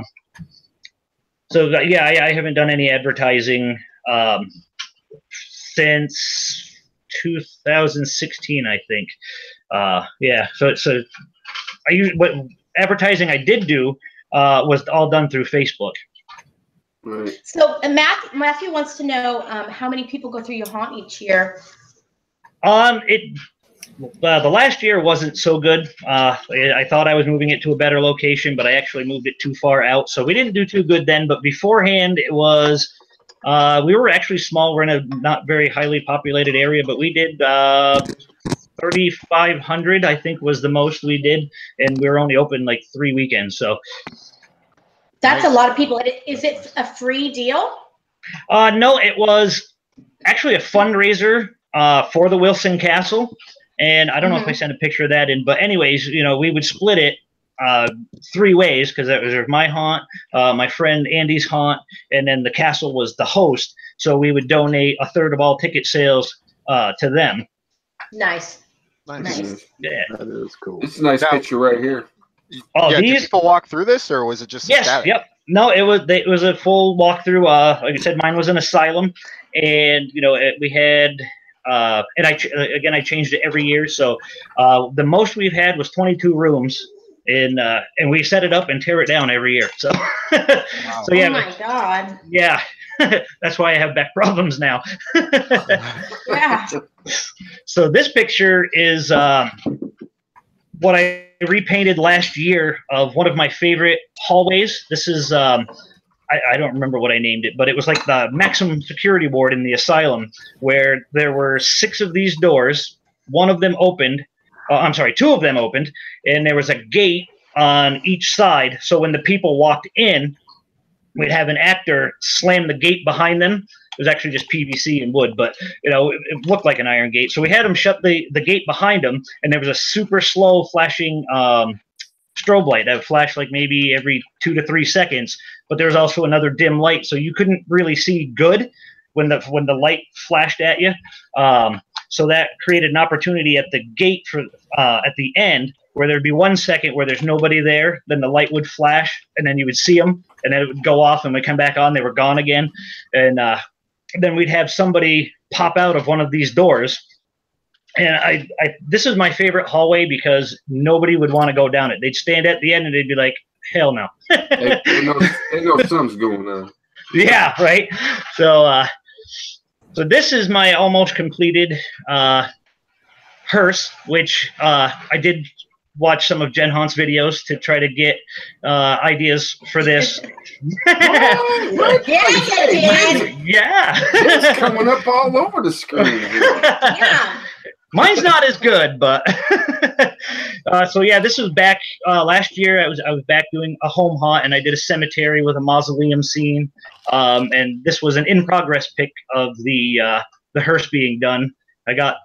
haven't done any advertising since 2016, I think. So I usually, what advertising I did do was all done through Facebook. Right. So Matthew wants to know how many people go through your haunt each year. The last year wasn't so good. I thought I was moving it to a better location, but I actually moved it too far out, so we didn't do too good then. But beforehand, it was we were actually small. We're in a not very highly populated area, but we did 3,500, I think, was the most we did, and we were only open like 3 weekends. So that's a lot of people. Is it a free deal? No, it was actually a fundraiser for the Wilson Castle, and I don't know if I sent a picture of that in, but anyways, we would split it three ways, because there's my haunt, my friend Andy's haunt, and then the castle was the host. So we would donate a third of all ticket sales to them. Nice. Nice. Yeah. That is cool. It's a nice picture right here. Oh, yeah, these did people walk through this, or was it just yes, static? yep. No, it was a full walkthrough. Like I said, mine was an asylum, and we had and I changed it every year. So the most we've had was 22 rooms, and we set it up and tear it down every year. So Wow. so yeah, Oh my God. yeah. That's why I have back problems now. Yeah. So this picture is what I repainted last year of one of my favorite hallways. This is I don't remember what I named it, but it was like the maximum security ward in the asylum, where there were 6 of these doors. One of them opened. I'm sorry, 2 of them opened, and there was a gate on each side. So when the people walked in, we'd have an actor slam the gate behind them. It was actually just PVC and wood, but it looked like an iron gate. So we had them shut the gate behind them, and there was a super slow flashing strobe light that would flash like maybe every 2 to 3 seconds. But there was also another dim light, so you couldn't really see good when the light flashed at you. So that created an opportunity at the gate for at the end, where there'd be 1 second where there's nobody there, then the light would flash, and then you would see them, and then it would go off, and we'd come back on, they were gone again. And then we'd have somebody pop out of one of these doors. And this is my favorite hallway because nobody would want to go down it. They'd stand at the end, and they'd be like, hell no. They know something's going on. Yeah, right? So this is my almost completed hearse, which I did watch some of Jen Haunt's videos to try to get ideas for this. Yes, I did. Yeah. It's coming up all over the screen. Yeah. Mine's not as good, but so yeah, this was back last year. I was back doing a home haunt, and I did a cemetery with a mausoleum scene. And this was an in progress pic of the hearse being done. I got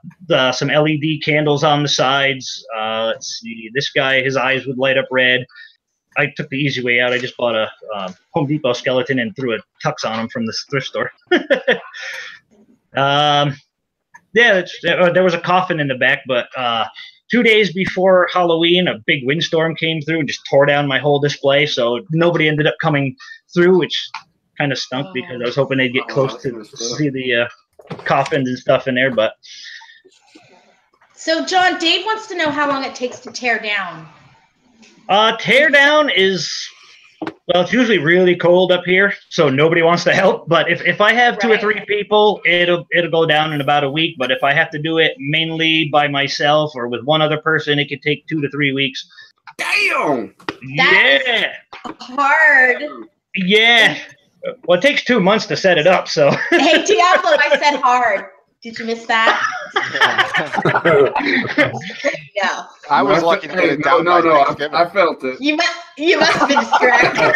some LED candles on the sides. Let's see, this guy, his eyes would light up red. I took the easy way out. I just bought a Home Depot skeleton and threw a tux on him from the thrift store. Yeah, there was a coffin in the back, but 2 days before Halloween, a big windstorm came through and just tore down my whole display. So nobody ended up coming through, which kind of stunk because I was hoping they'd get close to see the coffins and stuff in there. But so, John, Dave wants to know how long it takes to tear down. Tear down is, well, it's usually really cold up here, so nobody wants to help. But if I have 2 or 3 people, it'll go down in about a week. But if I have to do it mainly by myself or with one other person, it could take 2 to 3 weeks. Damn! Yeah. Hard. Yeah. Well, it takes 2 months to set it up, so. Hey, Diablo, I said hard. Did you miss that? No. I was lucky to get it down. No, I felt it. You must have been distracted.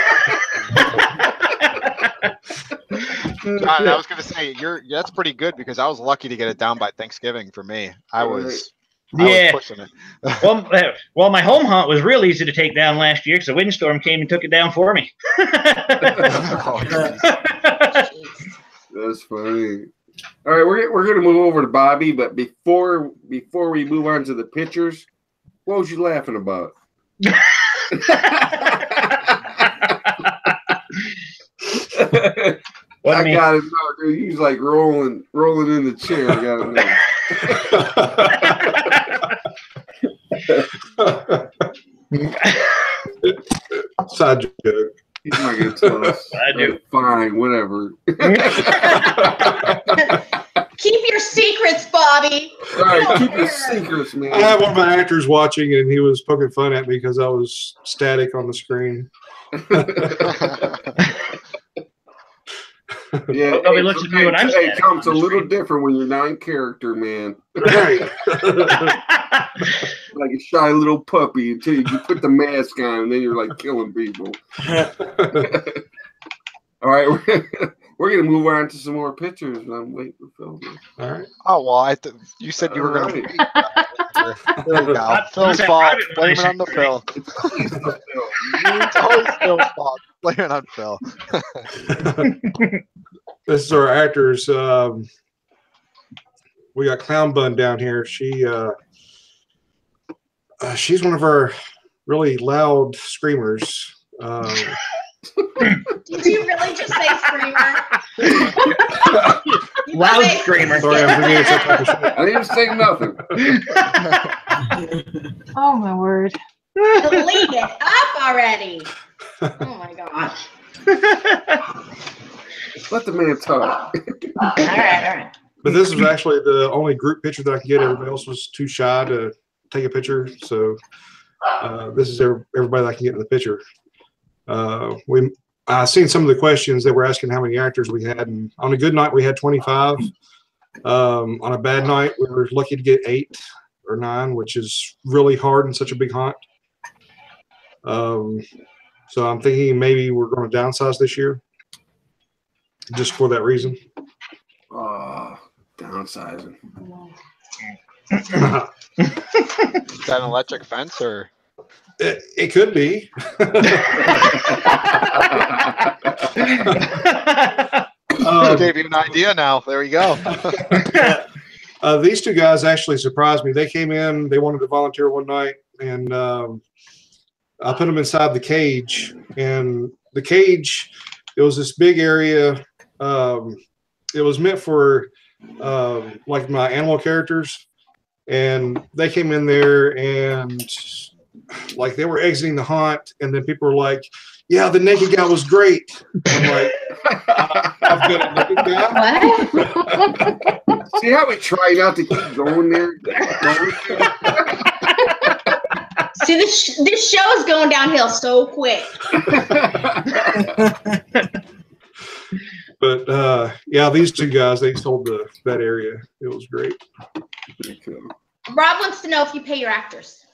John, I was going to say that's pretty good because I was lucky to get it down by Thanksgiving for me. I was pushing it. well, my home haunt was real easy to take down last year because the windstorm came and took it down for me. That's funny. All right, we're gonna move over to Bobby, but before we move on to the pictures, what was you laughing about? I got it, dude. He's like rolling in the chair. I got it. Side joke. He's not gonna tell us. I do. Fine, whatever. Keep your secrets, Bobby. All right, keep your secrets, man. I had one of my actors watching, and he was poking fun at me because I was static on the screen. Yeah, nobody looks at me when I'm static. It comes a little different when you're not in character, man. Right. Like a shy little puppy until you put the mask on, and then you're like killing people. All right, We're gonna move on to some more pictures. I'm waiting for Phil. All right. Oh well, you said you were going to. There you go. Phil's that fault. private Blame it on the relationship, Phil. It's always Phil's fault. Blame it on Phil. This is our actors. We got Clown Bun down here. She's one of our really loud screamers. Did you really just say screamer? Loud screamer. Sorry, I'm thinking it's that type of shit. I didn't say nothing. Oh my word. Delete it up already. Oh my gosh. Let the man talk. All right. But this was actually the only group picture that I could get. Everybody else was too shy to take a picture. So this is everybody that I can get in the picture. I seen some of the questions that were asking how many actors we had, and on a good night we had 25. On a bad night we were lucky to get 8 or 9, which is really hard in such a big hunt. So I'm thinking maybe we're going to downsize this year, just for that reason. Downsizing. Is that an electric fence or? It could be. Gave you an idea now. There you go. These two guys actually surprised me. They came in, they wanted to volunteer one night, and I put them inside the cage. And the cage, it was this big area. It was meant for like my animal characters. And they came in there and like they were exiting the hunt, and then people were like, "Yeah, the naked guy was great." I'm like, "I've got a naked guy." What? See how we try not to keep going there? See, this show is going downhill so quick. But yeah, these two guys, they sold that area. It was great. Rob wants to know if you pay your actors.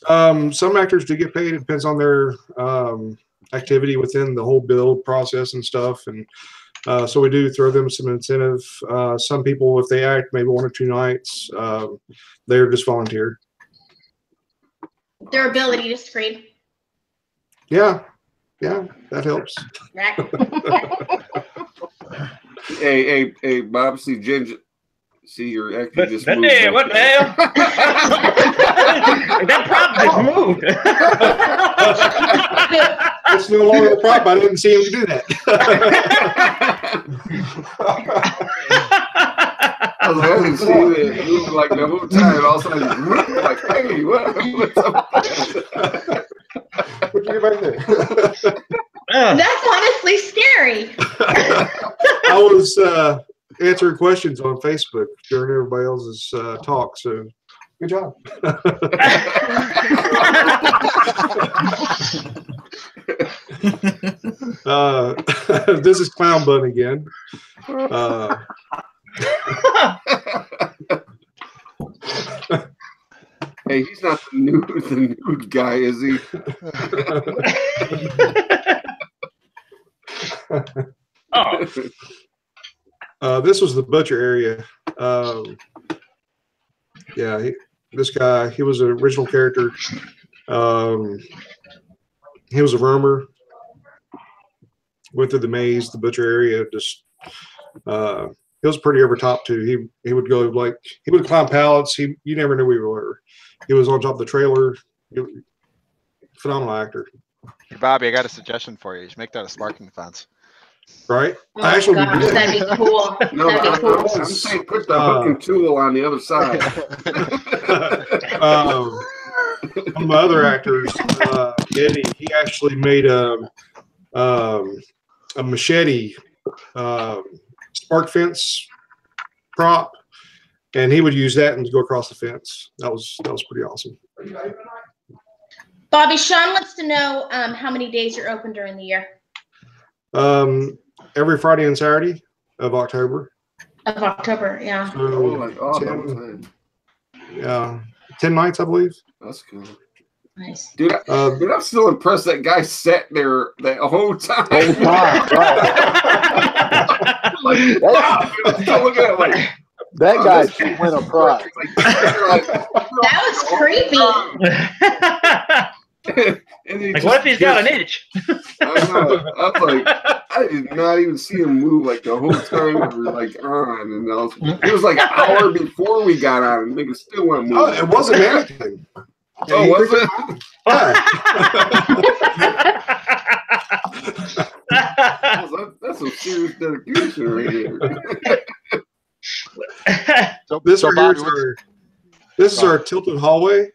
Some actors do get paid. It depends on their activity within the whole build process and stuff. And so we do throw them some incentive. Some people, if they act maybe 1 or 2 nights, they're just volunteered. Their ability to scream. Yeah, that helps. Hey, Bob, see Ginger. See your actor just moved. What the hell? That prop just moved. It's no longer the prop. I didn't see him do that. I didn't see it move like the whole time. All of a sudden, like, hey, what's up? What'd you get back there? That's honestly scary. I was answering questions on Facebook during everybody else's talk, so good job. This is Clown Bun again. Hey, he's not the nude guy, is he? This was the butcher area. Yeah, this guy, he was an original character. He was a roamer. Went through the maze, the butcher area. Just he was pretty over top too. He would go like he would climb pallets. You never knew we were. He was on top of the trailer. Phenomenal actor. Hey, Bobby, I got a suggestion for you. You should make that a sparking fence. Right? Oh, actually, gosh, that'd be cool. No, that'd be cool. I'm saying put the hooking tool on the other side. One of my other actors, Eddie, he actually made a machete spark fence prop, and he would use that and go across the fence. That was pretty awesome. Bobby, Sean wants to know how many days you're open during the year. Every Friday and Saturday of October. Of October, yeah. So 10 nights, I believe. That's cool. Nice. Dude, I'm still impressed that guy sat there that whole time. look at it like that guy should win a prize. That was creepy. Like, what if he's got an itch? I was like, I did not even see him move like the whole time we were like on, and it was like an hour before we got on, and niggas still weren't moving. Oh, it wasn't anything. Oh, was it? That's some serious dedication right here. This is our tilted hallway.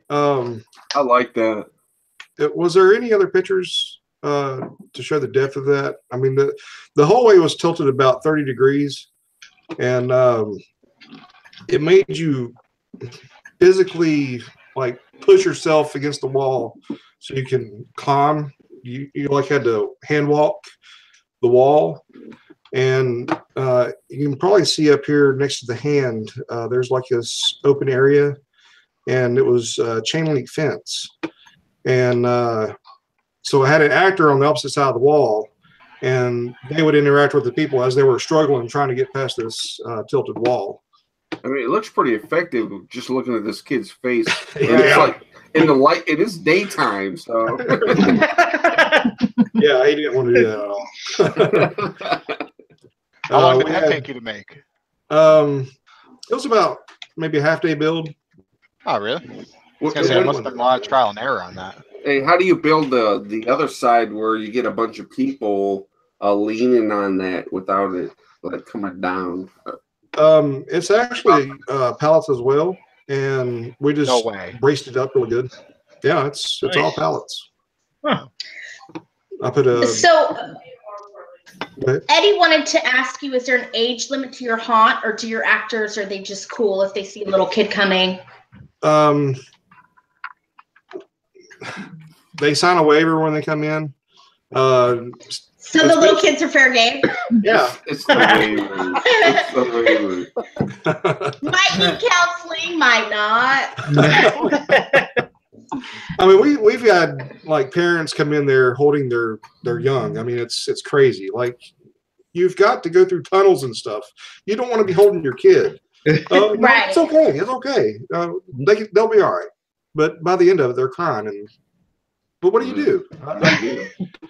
I like that. Was there any other pictures to show the depth of that? I mean, the hallway was tilted about 30 degrees, and it made you physically like push yourself against the wall so you can climb. You like had to hand walk the wall, and you can probably see up here next to the hand. There's like this open area, and it was chain link fence. And so I had an actor on the opposite side of the wall, and they would interact with the people as they were struggling trying to get past this tilted wall. I mean, it looks pretty effective just looking at this kid's face. It's like in the light, it is daytime, so. Yeah, he didn't want to do that at all. How long did that take you to make? It was about maybe a half-day build. Oh, really? There must have been a lot of trial and error on that. Hey, how do you build the other side where you get a bunch of people leaning on that without it like coming down? It's actually pallets as well, and we just braced it up really good. Yeah, it's nice. All pallets. Huh. I put a. So Eddie wanted to ask you: is there an age limit to your haunt, or do your actors are they just cool if they see a little kid coming? They sign a waiver when they come in. So the little kids are fair game? Yeah. It's the waiver. It's the waiver. Might need counseling, might not. I mean, we've had like parents come in there holding their young. I mean, it's crazy. Like, you've got to go through tunnels and stuff. You don't want to be holding your kid. No, right. It's okay. It's okay. They'll be all right. But by the end of it, they're crying. But what do you do?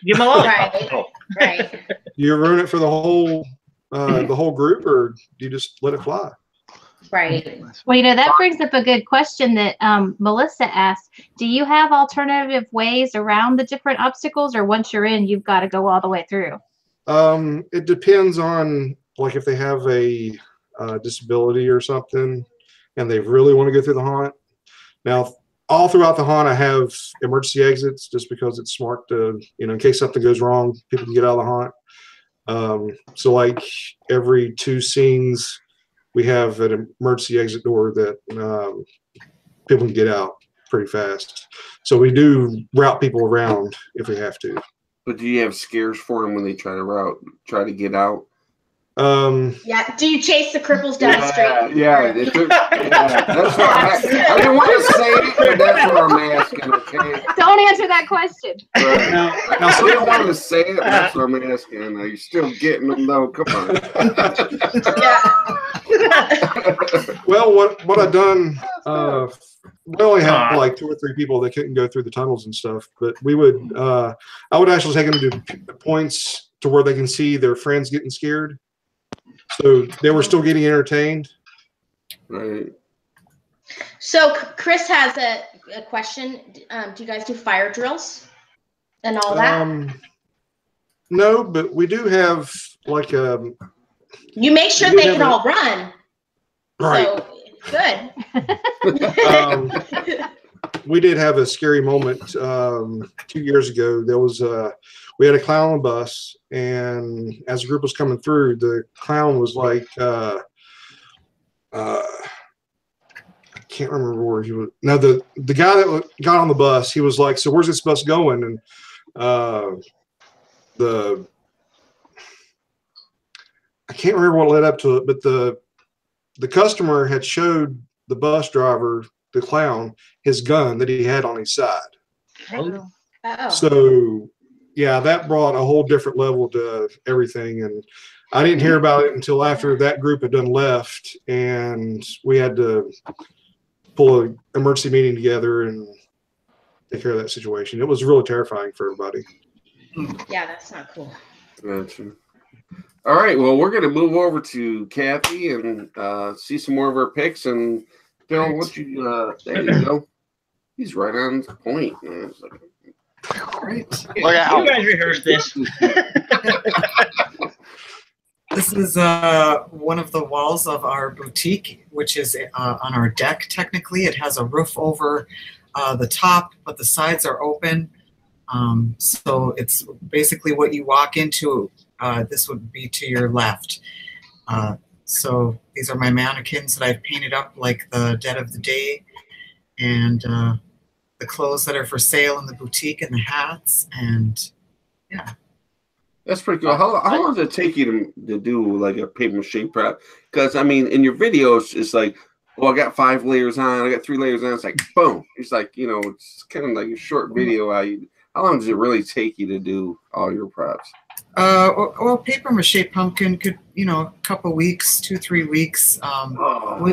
Give them a look. Right. You ruin it for the whole group, or do you just let it fly? Right. Well, that brings up a good question that Melissa asked. Do you have alternative ways around the different obstacles, or once you're in, you've got to go all the way through? It depends on, like, if they have a disability or something, and they really want to go through the haunt. Now, all throughout the haunt, I have emergency exits just because it's smart to, in case something goes wrong, people can get out of the haunt. So, like, every 2 scenes, we have an emergency exit door that people can get out pretty fast. So we do route people around if we have to. But do you have scares for them when they try to get out? Yeah. Do you chase the cripples down the street? Yeah. That's what I didn't want to say it, but that's what I'm asking. Okay. Don't answer that question. Right. Now, I didn't want to say it. That's what I'm asking. Are you still getting them though? Come on. Well, what I've done, we only had like 2 or 3 people that couldn't go through the tunnels and stuff, but we would, I would actually take them to points to where they can see their friends getting scared. So they were still getting entertained. Right. So Chris has a question. Do you guys do fire drills and all that? No, but we do have like a. You make sure they can all run. Right. So, good. We did have a scary moment 2 years ago. There was we had a clown on the bus, and as the group was coming through, the clown was like, I can't remember where he was. No, the guy that got on the bus, he was like, "So where's this bus going?" And I can't remember what led up to it, but the customer had showed the bus driver, the clown, his gun that he had on his side. Uh-oh. So, yeah, that brought a whole different level to everything. And I didn't hear about it until after that group had done left, and we had to pull an emergency meeting together and take care of that situation. It was really terrifying for everybody. Yeah, that's not cool. Gotcha. All right, well, we're going to move over to Cathy and see some more of her picks. And Phil, what you there you go. He's right on point, man. All right. You guys rehearsed this. This is one of the walls of our boutique, which is on our deck. Technically, it has a roof over the top, but the sides are open. So it's basically what you walk into. This would be to your left. So these are my mannequins that I've painted up like the dead of the day, and the clothes that are for sale in the boutique, and the hats, and yeah. That's pretty cool. How long does it take you to do like a paper mache prep? Because I mean, in your videos, it's like, well, I got 5 layers on, I got 3 layers on. It's like boom. It's like, you know, it's kind of like a short video. How long does it really take you to do all your preps? Well, paper mache pumpkin could, you know, a couple weeks, 2-3 weeks,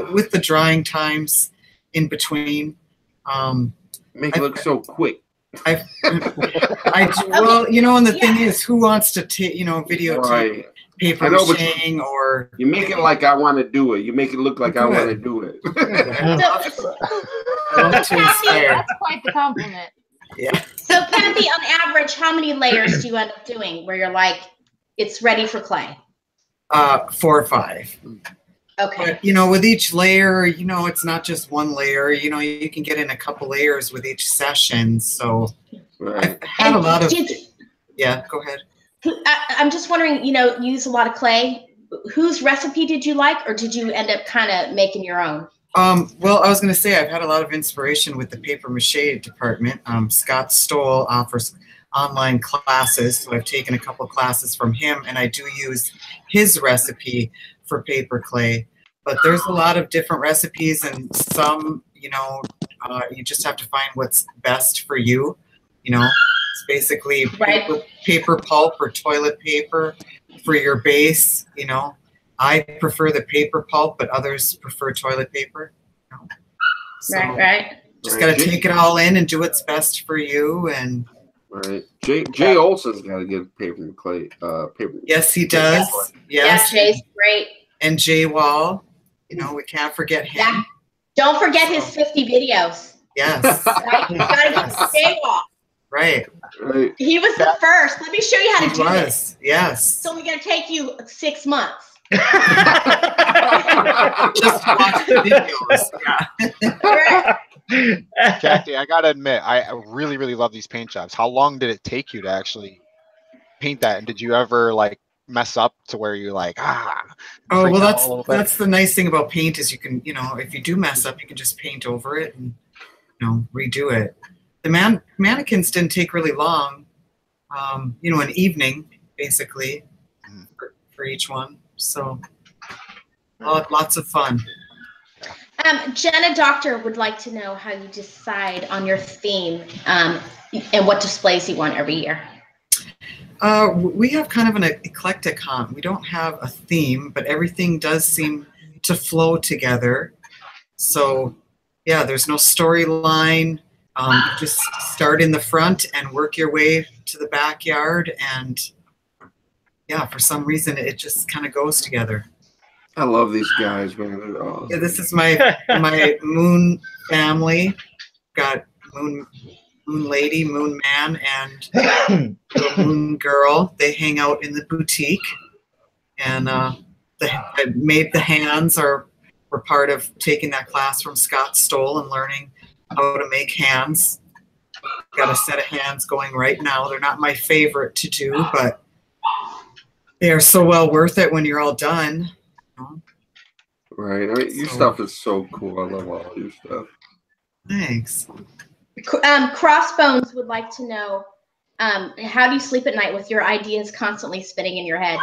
with the drying times in between. Make it look so quick. Well, you know, and the thing is, who wants to videotape paper mache, or you make it like I want to do it. You make it look like I want to do it. That's quite the compliment. Yeah. So, Cathy, on average, how many layers do you end up doing where you're like, it's ready for clay? 4 or 5. Okay. But, you know, with each layer, you know, it's not just one layer. You know, you can get in a couple layers with each session. So I've had a lot of. Yeah, go ahead. I'm just wondering, you know, you use a lot of clay. Whose recipe did you like, or did you end up kind of making your own? Well, I was going to say I've had a lot of inspiration with the paper mache department. Scott Stoll offers online classes, so I've taken a couple classes from him, and I do use his recipe for paper clay. But there's a lot of different recipes, and some, you know, you just have to find what's best for you. You know, it's basically paper pulp or toilet paper for your base. You know, I prefer the paper pulp, but others prefer toilet paper. You know? So Right. Just got to take it all in and do what's best for you. And right, Jay Olson's got to get paper clay. Paper. Yes, he does. Yes, yeah, Jay's great. And Jay Wall, you know, we can't forget him. Yeah. Don't forget his 50 videos. Yes. Right? You gotta get Jay Wall. Right. He was the first. Let me show you how to do this. Yes. It's only gonna take you 6 months. Just watch the videos. Yeah. Cathy, I gotta admit, I really, really love these paint jobs. How long did it take you to actually paint that? And did you ever like mess up to where you're like, oh, well, that's the nice thing about paint is you can, you know, if you do mess up, you can just paint over it and, you know, redo it. The mannequins didn't take really long, you know, an evening basically for each one. So lots of fun. Jenna Doctor would like to know how you decide on your theme and what displays you want every year. We have kind of an eclectic haunt. We don't have a theme, but everything does seem to flow together. So, yeah, there's no storyline. You just start in the front and work your way to the backyard. And, yeah, for some reason, it just kind of goes together. I love these guys, man. They're awesome. Yeah, this is my moon family. Got moon lady, moon man, and little moon girl. They hang out in the boutique, and I made the hands were part of taking that class from Scott Stoll and learning how to make hands. Got a set of hands going right now. They're not my favorite to do, but they are so well worth it when you're all done. Right. I mean, your stuff is so cool. I love all your stuff. Thanks. Crossbones would like to know, how do you sleep at night with your ideas constantly spinning in your head?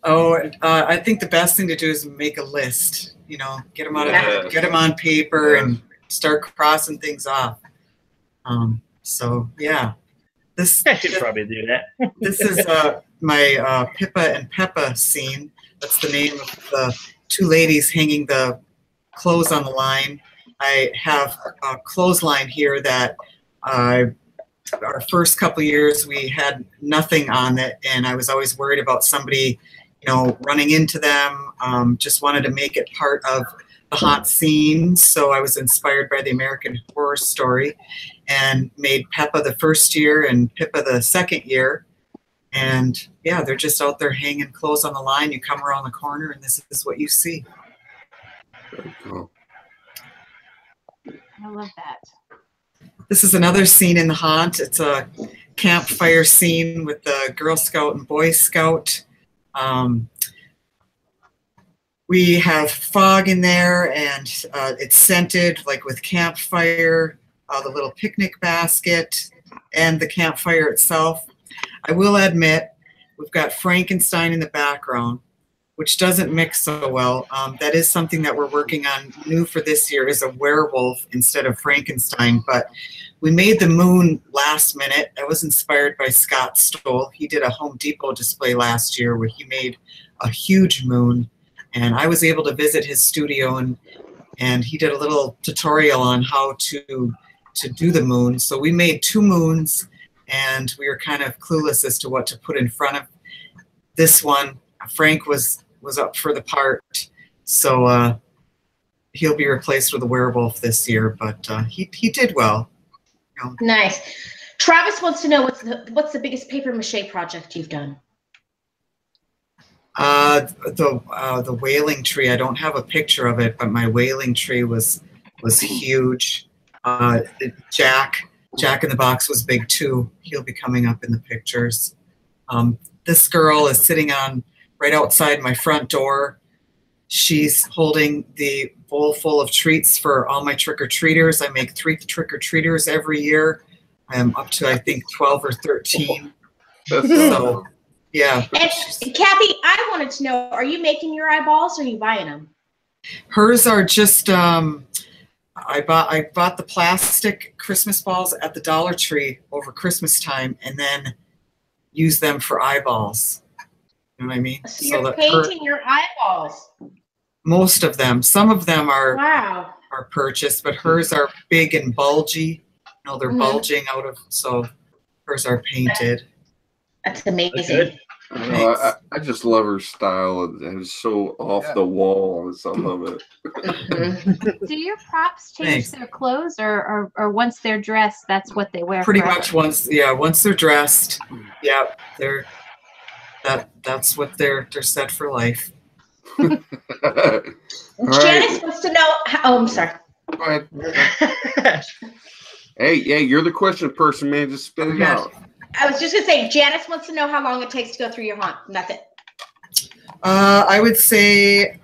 I think the best thing to do is make a list. You know, get them get them on paper and start crossing things off. So yeah, I should probably do that. This is my Pippa and Peppa scene. That's the name of the two ladies hanging the clothes on the line. I have a clothesline here that our first couple years we had nothing on it, and I was always worried about somebody, running into them. Just wanted to make it part of the haunt scene, so I was inspired by the American Horror Story and made Peppa the first year and Pippa the second year. And yeah, they're just out there hanging clothes on the line. You come around the corner and this is what you see. Very cool. I love that. This is another scene in the haunt. It's a campfire scene with the Girl Scout and Boy Scout. We have fog in there, and it's scented like with campfire, the little picnic basket, and the campfire itself. I will admit, we've got Frankenstein in the background, which doesn't mix so well. That is something that we're working on new for this year, is a werewolf instead of Frankenstein. But we made the moon last minute. I was inspired by Scott Stoll. He did a Home Depot display last year where he made a huge moon. And I was able to visit his studio, and he did a little tutorial on how to do the moon. So we made 2 moons, and we were kind of clueless as to what to put in front of this one. Frank was up for the part, so he'll be replaced with a werewolf this year, but he did well. Nice. Travis wants to know what's the biggest paper mache project you've done? The wailing tree. I don't have a picture of it, but my wailing tree was huge. Jack in the Box was big too. He'll be coming up in the pictures. This girl is sitting on right outside my front door. She's holding the bowl full of treats for all my trick-or-treaters. I make 3 trick-or-treaters every year. I'm up to, I think, 12 or 13. So, yeah. And Cathy, I wanted to know, are you making your eyeballs or are you buying them? Hers are just, I bought the plastic Christmas balls at the Dollar Tree over Christmas time and then use them for eyeballs. You know what I mean? So you're painting your eyeballs. Most of them. Some of them are purchased, but hers are big and bulgy. They're bulging out of, so hers are painted. That's amazing. I just love her style. It's so off the wall and some of it. Do your props change their clothes, or once they're dressed, that's what they wear? Pretty much once they're dressed, that's what they're set for life. Janice wants to know. I'm sorry. Go ahead. Hey, you're the question person, man. Just spit it out. I was just gonna say, Janice wants to know how long it takes to go through your haunt. And that's it. I would say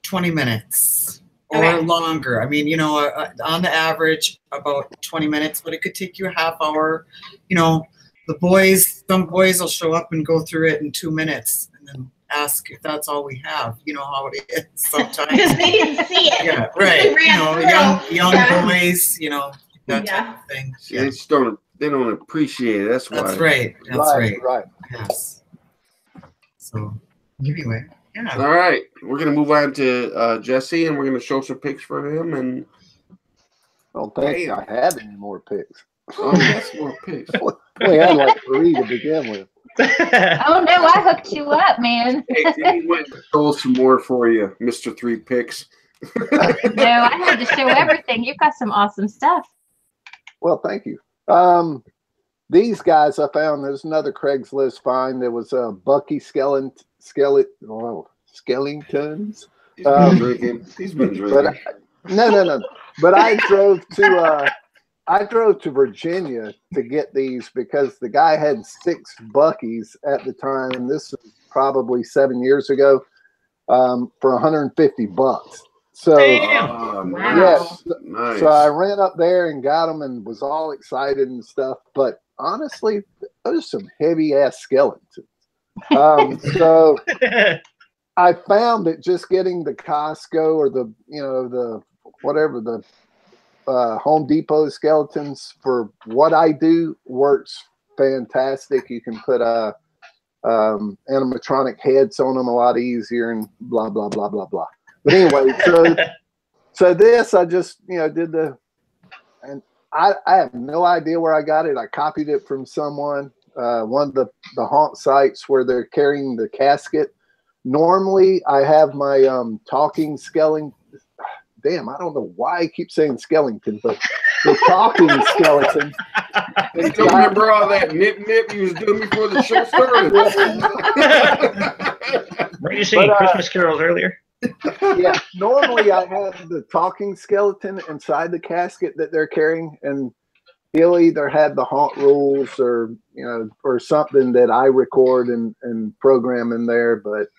20 minutes or longer. I mean, on the average about 20 minutes, but it could take you a half hour. Some boys will show up and go through it in 2 minutes and then ask if that's all we have. You know how it is sometimes. Because they didn't see it. Yeah, right. Young boys, that type of thing. Yeah. They don't appreciate it. That's why. That's right. Right. Yes. So anyway, yeah. All right, we're gonna move on to Jesse, and we're gonna show some pics for him. And I don't think I have any more pics. Oh, that's more pics. We had like 3 to begin with. Oh no, I hooked you up, man. Hey, he went and stole some more for you, Mr. 3 Pics. No, I had to show everything. You've got some awesome stuff. Well, thank you. These guys I found, there's another Craigslist find. There was Bucky Skellingtons. He's been drinking. But no. But I drove to Virginia to get these because the guy had 6 Buckies at the time. This was probably 7 years ago, for $150. So nice. So I ran up there and got them and was all excited and stuff. But honestly, those are some heavy ass skeletons. So I found that just getting the Costco or the whatever the Home Depot skeletons for what I do works fantastic. You can put animatronic heads on them a lot easier and blah, blah, blah, blah, blah. But anyway, so this, I just, did and I have no idea where I got it. I copied it from someone, one of the haunt sites where they're carrying the casket. Normally, I have my talking skeleton. Damn, I don't know why I keep saying skeleton, but the talking skeleton. You don't remember all that nip you was doing before the show started? Were you singing Christmas carols earlier? Yeah, normally I have the talking skeleton inside the casket that they're carrying, and he'll either have the haunt rules or or something that I record and program in there. But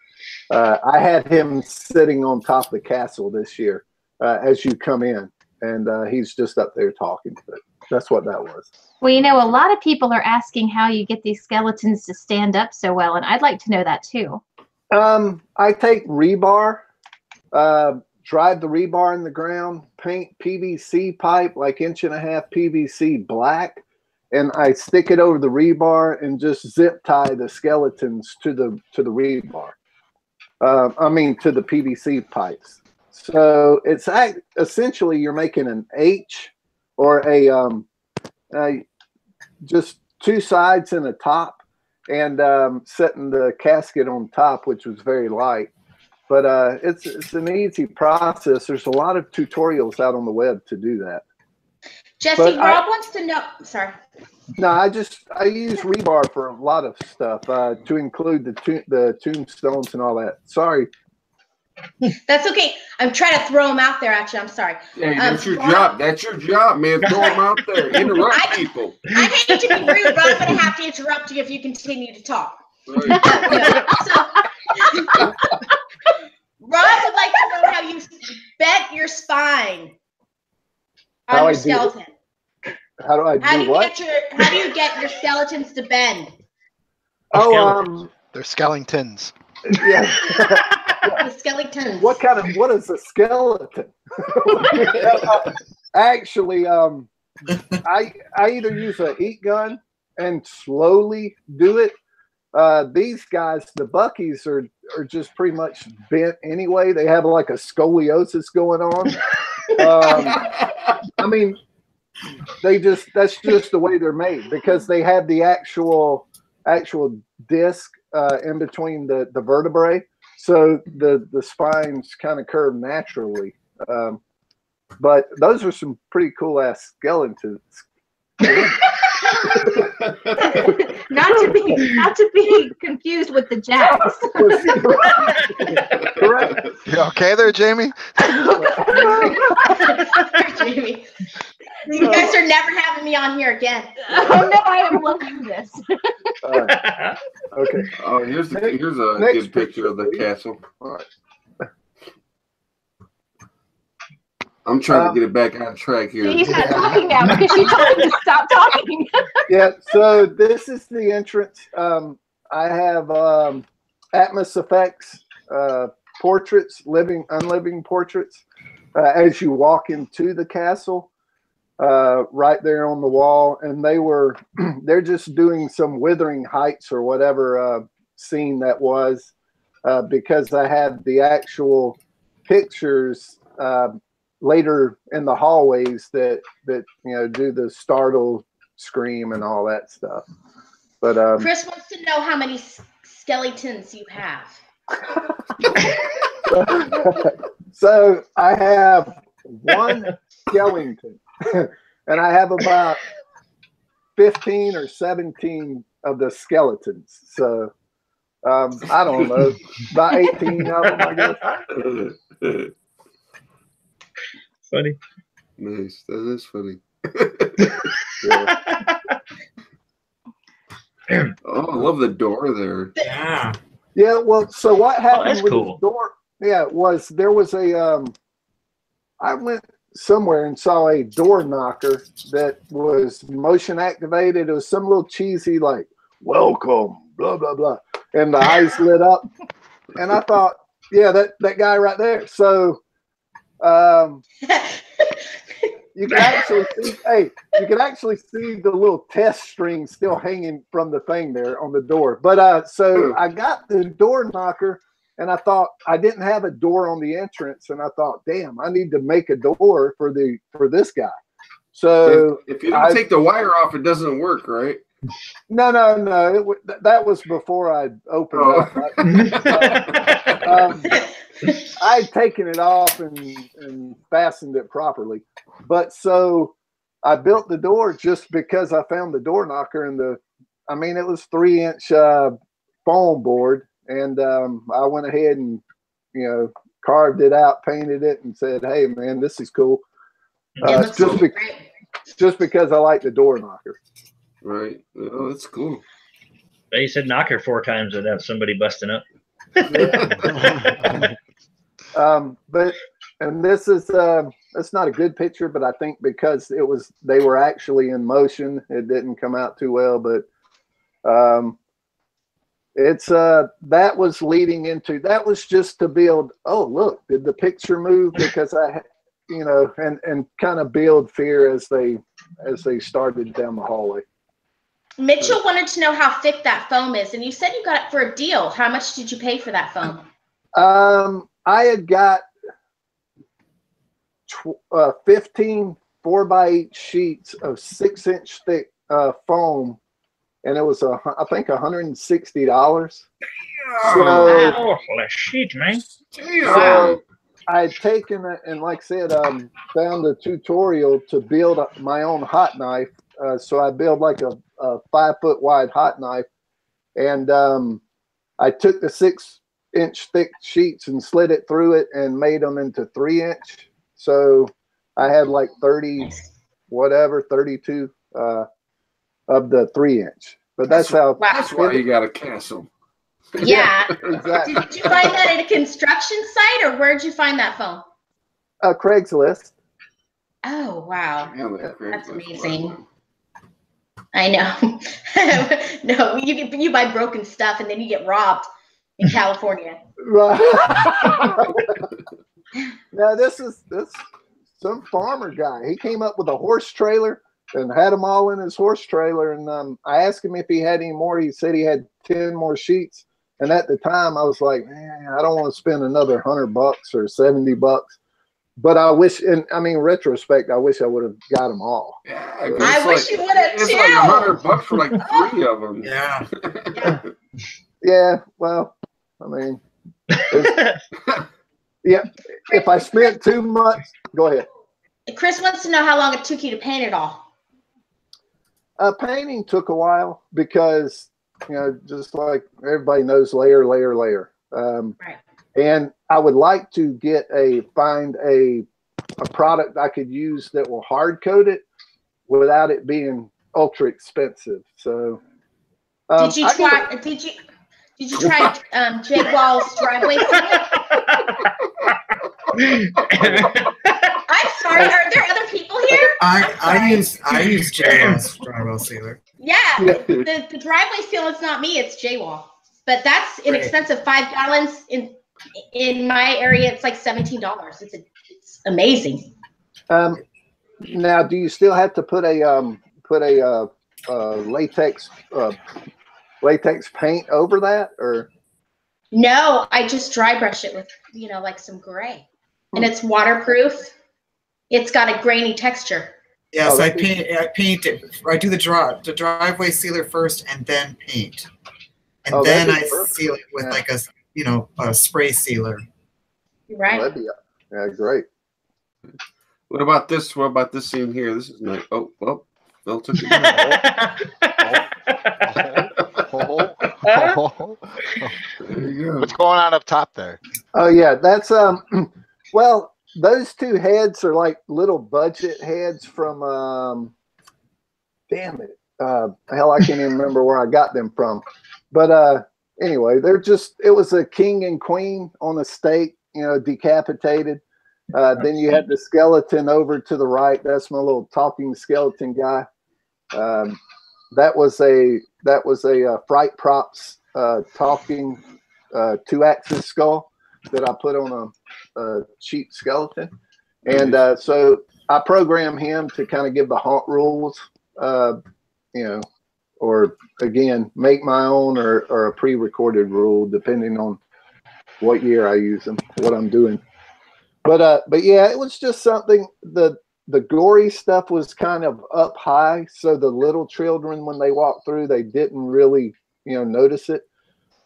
I had him sitting on top of the castle this year as you come in, and he's just up there talking. But that's what that was. Well, a lot of people are asking how you get these skeletons to stand up so well, and I'd like to know that too. I take rebar. Drive the rebar in the ground, paint PVC pipe, like 1.5 PVC black, and I stick it over the rebar and just zip tie the skeletons to the rebar. To the PVC pipes. So it's essentially you're making an H or a just two sides and a top, and setting the casket on top, which was very light. But it's an easy process. There's a lot of tutorials out on the web to do that. Jesse, Rob wants to know. Sorry. No, I use rebar for a lot of stuff, to include the tombstones and all that. Sorry. That's okay. I'm trying to throw them out there at you. I'm sorry. Hey, that's your job. That's your job, man. Throw them out there. Interrupt people. I hate to be rude, but I'm going to have to interrupt you if you continue to talk. Right. Rob would like to know how you bent your spine on your skeleton. How do I do what? How do you get your skeletons to bend? They're skeletons. Yeah. The skeletons. What is a skeleton? Actually, I either use a heat gun and slowly do it. These guys, the Buckies, are just pretty much bent anyway. They have like a scoliosis going on. That's just the way they're made, because they have the actual disc in between the vertebrae, so the spines kind of curve naturally. But those are some pretty cool ass skeletons. not to be confused with the jacks. Correct. You okay there, Jamie? Jamie. You guys are never having me on here again. Oh no, I am loving this. Okay. Oh, here's a good picture of the castle. All right. I'm trying to get it back on track here. He's not talking now because she told him to stop talking. Yeah, so this is the entrance. I have Atmos Effects portraits, unliving portraits, as you walk into the castle, right there on the wall. And they're just doing some Withering Heights or whatever scene that was, because I had the actual pictures later in the hallways that do the startle scream and all that stuff. But Chris wants to know how many skeletons you have. So I have one skeleton, and I have about 15 or 17 of the skeletons. So I don't know, about 18 of them, I guess. Funny. Nice. That is funny. Oh, I love the door there. Yeah. Yeah. Well, so what happened with cool. the door? Yeah, there was a. I went somewhere and saw a door knocker that was motion activated. It was some little cheesy like "welcome," blah blah blah, and the eyes lit up, and I thought, yeah, that guy right there. So. You can actually see, hey, you can actually see the little test string still hanging from the thing there on the door. But so I got the door knocker, and I thought I didn't have a door on the entrance, and I thought, damn, I need to make a door for this guy. So if you don't take the wire off, it doesn't work, right? No. That was before I opened up. I had taken it off and fastened it properly. But so I built the door just because I found the door knocker and it was 3-inch foam board. And I went ahead and, carved it out, painted it, and said, hey, man, this is cool. Just because I like the door knocker. Right. Oh, that's cool. They said knocker 4 times and have somebody busting up. And this is it's not a good picture, but I think because they were actually in motion, it didn't come out too well. But it's that was leading into that was just to build. Oh, look, did the picture move? Because and kind of build fear as they started down the hallway. Mitchell wanted to know how thick that foam is, and you said you got it for a deal. How much did you pay for that foam? I had got 15 4x8 sheets of 6-inch thick foam, and it was I think $160. Oh, a sheet, man! So I had taken it and, like I said, found a tutorial to build my own hot knife. So I built like a 5-foot wide hot knife, and I took the 6-inch thick sheets and slid it through it and made them into 3-inch. So I had like 32 of the 3-inch. But that's why you got a castle. Yeah. Exactly. Did you find that at a construction site, or where'd you find that foam? Craigslist. Oh, wow. Yeah, that's amazing. I know. No, you buy broken stuff and then you get robbed in California. Right. Now this some farmer guy. He came up with a horse trailer and had them all in his horse trailer. And I asked him if he had any more. He said he had 10 more sheets. And at the time I was like, man, I don't want to spend another $100 or $70. But I wish, retrospect, I wish I would have got them all. Yeah, I wish you would have too. It's like $100 for like 3 of them. Yeah. Yeah. Well, yeah. If I spent too much, go ahead. Chris wants to know how long it took you to paint it all. Painting took a while because, just like everybody knows, layer. Right. And I would like to find a product I could use that will hard coat it without it being ultra expensive. So, did you try Jay Wall's driveway sealer? I'm sorry. Are there other people here? I use Jay Wall's drywall sealer. Yeah, the driveway seal is not me. It's Jay Wall, but that's inexpensive. 5 gallons in my area. It's like $17. It's amazing. Now, do you still have to put a latex paint over that, or? No, I just dry brush it with like some gray, and it's waterproof. It's got a grainy texture. Yes, I paint it. I do the driveway sealer first, and then paint, and then I seal it with like a spray sealer. Right. Yeah, great. What about this? What about this scene here? This is nice. Oh, well, Phil took it down. There you go. What's going on up top there? Oh yeah, that's well, those 2 heads are like little budget heads from damn it. Hell, I can't even remember where I got them from. But anyway, it was a king and queen on a stake, decapitated. Then you had the skeleton over to the right. That's my little talking skeleton guy. That was a Fright Props talking 2-axis skull that I put on a cheap skeleton. And so I program him to kind of give the haunt rules, you know, or again, make my own or a pre-recorded rule, depending on what year I use them, what I'm doing. But yeah, it was just something, the gory stuff was kind of up high. So the little children, when they walked through, they didn't really, you know, notice it.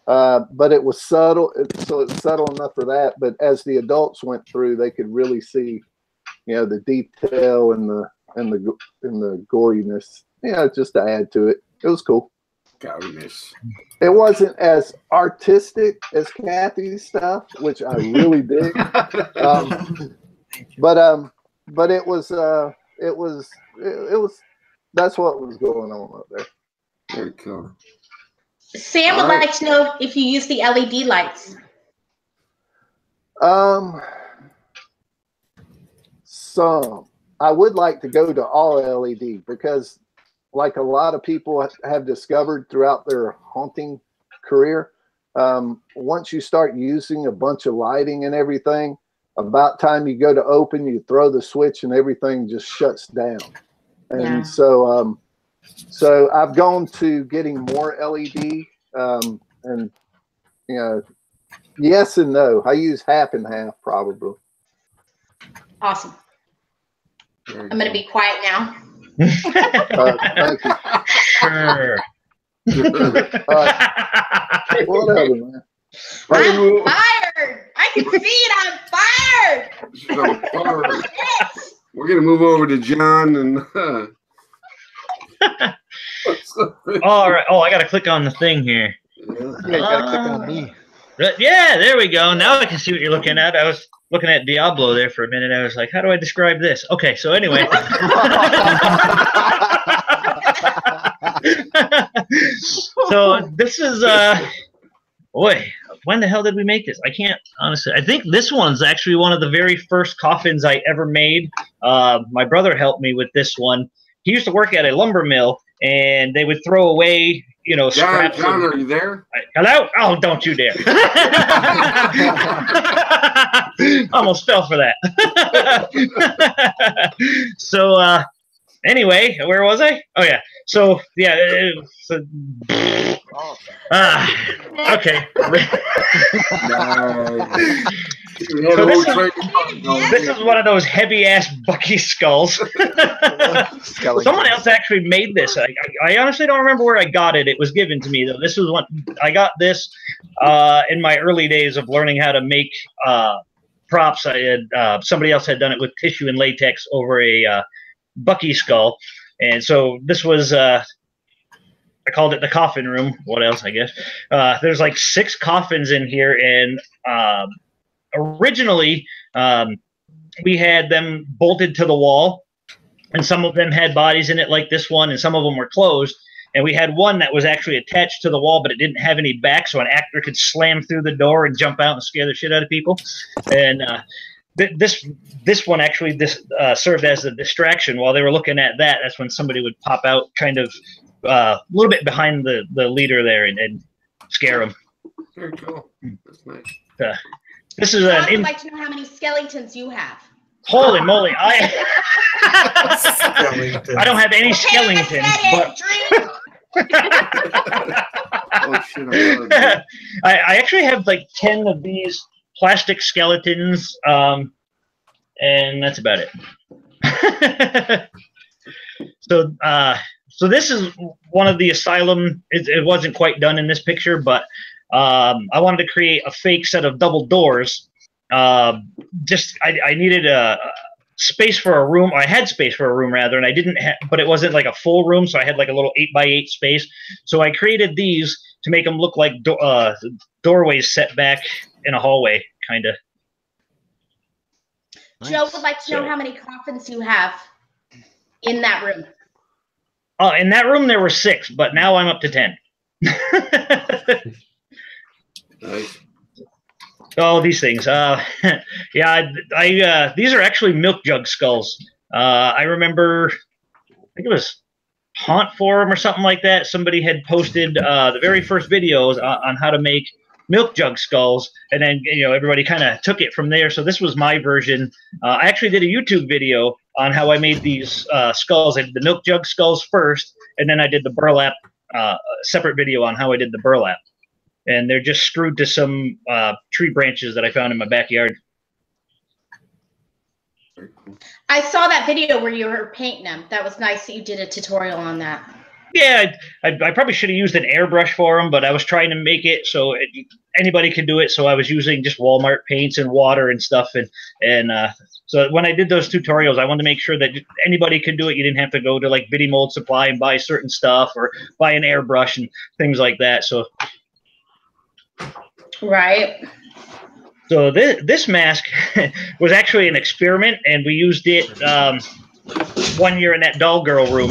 But it was subtle. So it's subtle enough for that. But as the adults went through, they could really see, you know, the detail and the goriness, you know, just to add to it. It was cool. Goriness. It wasn't as artistic as Cathy's stuff, which I really dig. But it was that's what was going on up there. Very cool. Sam would like to know if you use the LED lights. Some. I would like to go to all LED because, like a lot of people have discovered throughout their haunting career, once you start using a bunch of lighting and everything, about time you go to open, you throw the switch and everything just shuts down. And Yeah. so I've gone to getting more LED, and you know, yes and no. I use half and half probably. Awesome. I'm going to be quiet now. Thank you. Sure. Whatever, man. I'm fired. I can see it. I'm fired. She's on fire. We're gonna move over to John and. All right. Oh, I gotta click on the thing here. Yeah, you gotta click on me. Yeah, there we go. Now I can see what you're looking at. I was looking at Diablo there for a minute. I was like, how do I describe this? Okay, so anyway. So this is boy, when the hell did we make this? I can't honestly. I think this one's actually one of the very first coffins I ever made. My brother helped me with this one. He used to work at a lumber mill, and they would throw away, you know, scraps. John, are you there? Hello? Oh, don't you dare! Almost fell for that. So anyway, where was I? Oh yeah. So yeah. Okay. So this is one of those heavy ass Bucky skulls. Someone else actually made this. I honestly don't remember where I got it. It was given to me though. This was one I got this in my early days of learning how to make props. I had somebody else had done it with tissue and latex over a Bucky skull, and so this was I called it the coffin room. What else? I guess there's like 6 coffins in here, and originally we had them bolted to the wall, and some of them had bodies in it like this one, and some of them were closed. And we had one that was actually attached to the wall, but it didn't have any back, so an actor could slam through the door and jump out and scare the shit out of people. And this one actually served as a distraction while they were looking at that. That's when somebody would pop out kind of a little bit behind the leader there and scare them. Very cool. That's nice. This is I would like to know how many skeletons you have. Holy moly! I don't have any skeletons, but Oh shit! I actually have like 10 of these plastic skeletons, and that's about it. So this is one of the asylum. It wasn't quite done in this picture, but I wanted to create a fake set of double doors. I needed a space for a room. I had space for a room rather, and I didn't have, but it wasn't like a full room, so I had like a little 8x8 space. So I created these to make them look like doorways set back in a hallway, kind of. Nice. Joe would like to know how many coffins you have in that room. In that room there were 6, but now I'm up to 10. Nice. Oh, these things. Yeah, these are actually milk jug skulls. I remember, I think it was Haunt Forum or something like that. Somebody had posted the very first videos on how to make milk jug skulls, and then everybody kind of took it from there. So this was my version. I actually did a YouTube video on how I made these skulls. I did the milk jug skulls first, and then I did the burlap, separate video on how I did the burlap. And they're just screwed to some tree branches that I found in my backyard. I saw that video where you were painting them. That was nice that you did a tutorial on that. Yeah, I probably should have used an airbrush for them, but I was trying to make it so anybody could do it. So I was using just Walmart paints and water and stuff. And so when I did those tutorials, I wanted to make sure that anybody could do it. You didn't have to go to like Bitty Mold Supply and buy certain stuff or buy an airbrush and things like that. So, right. So this mask was actually an experiment, and we used it 1 year in that doll girl room.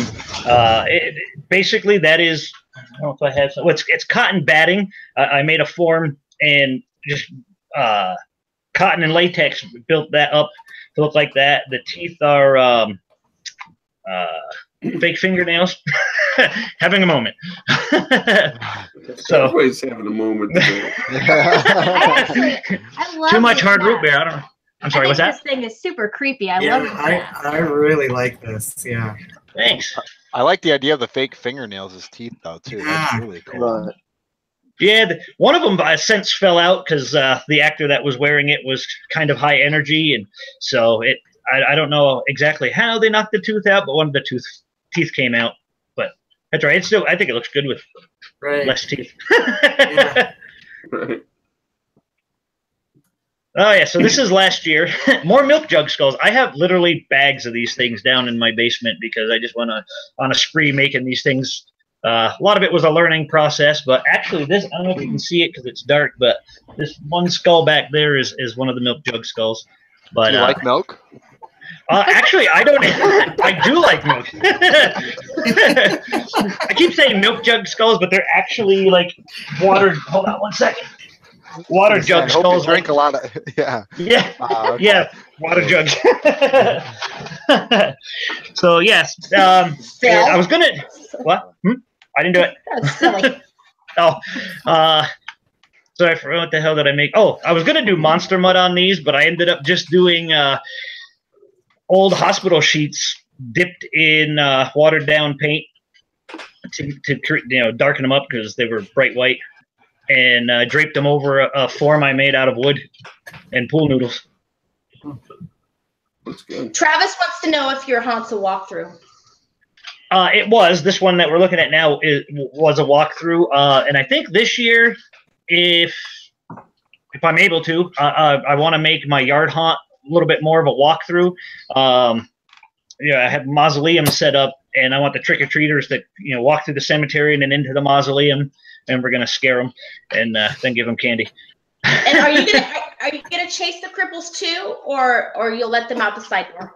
Basically, that is, I don't know if I have some, it's cotton batting. I made a form and just cotton and latex, built that up to look like that. The teeth are fake fingernails. Having a moment. So always having a moment. I love too much hard mask. root beer. I don't know. I'm sorry, what's that? This thing is super creepy. I Yeah, love it. I really like this. Yeah. Thanks. I like the idea of the fake fingernails as teeth, though, too. That's really cool. Right. Yeah, one of them since fell out because the actor that was wearing it was kind of high energy, and so I don't know exactly how they knocked the tooth out, but one of the teeth came out. But that's right. It's still, I think it looks good with less teeth. Yeah. Oh yeah, so this is last year. More milk jug skulls. I have literally bags of these things down in my basement because I just went on a spree making these things. A lot of it was a learning process, but actually this, I don't know if you can see it because it's dark, but this one skull back there is one of the milk jug skulls. But Do you like milk? Actually, I don't. I do like milk. I keep saying milk jug skulls, but they're actually like water. Hold on 1 second. Water jug skulls. Drink a lot of yeah, okay. yeah, water jugs. So yes, I was gonna. What? I didn't do it. That's silly. So I forgot what the hell did I make? Oh, I was gonna do monster mud on these, but I ended up just doing old hospital sheets dipped in watered down paint to darken them up because they were bright white, and draped them over a form I made out of wood and pool noodles. That's good. Travis wants to know if your haunt's a walkthrough. It was. This one that we're looking at now was a walkthrough, and I think this year, if I'm able to, I want to make my yard haunt a little bit more of a walkthrough. Yeah, I have mausoleum set up, and I want the trick-or-treaters to walk through the cemetery and then into the mausoleum, and we're gonna scare them and then give them candy. And are you gonna chase the cripples too, or you'll let them out the side door?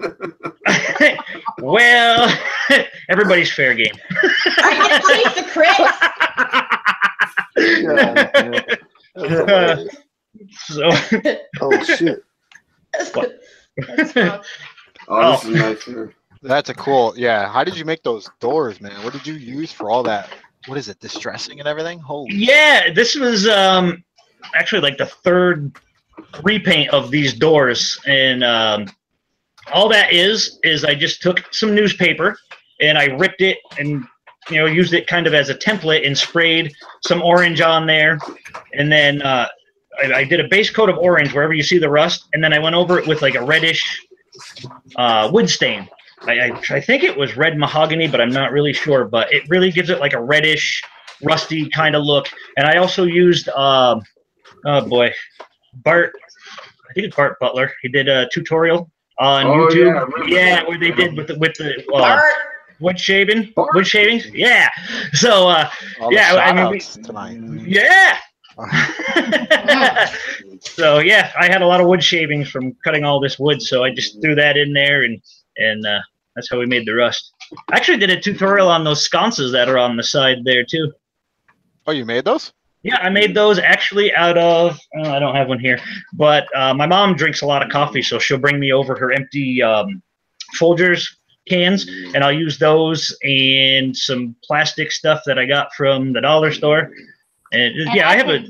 Well, everybody's fair game. Are you gonna chase the crips? Yeah. So. Oh shit. What? Oh, this is nice here. That's a cool. Yeah. How did you make those doors, man? What did you use for all that? What is it? Distressing and everything? Holy. Yeah, this was actually like the third repaint of these doors, and all that is I just took some newspaper and I ripped it and used it kind of as a template and sprayed some orange on there, and then I did a base coat of orange wherever you see the rust, and then I went over it with like a reddish wood stain. I think it was red mahogany, but I'm not really sure. But it really gives it like a reddish, rusty kind of look. And I also used, oh boy, Bart. I think it's Bart Butler. He did a tutorial on YouTube. Yeah, where they did with the wood shavings. Yeah. So yeah, I mean, tonight. Yeah. So yeah, I had a lot of wood shavings from cutting all this wood, so I just threw that in there, and that's how we made the rust. I actually did a tutorial on those sconces that are on the side there too. Oh, you made those? Yeah, I made those actually out of, I don't have one here, but my mom drinks a lot of coffee, so she'll bring me over her empty Folgers cans, and I'll use those and some plastic stuff that I got from the dollar store. And yeah, I have a...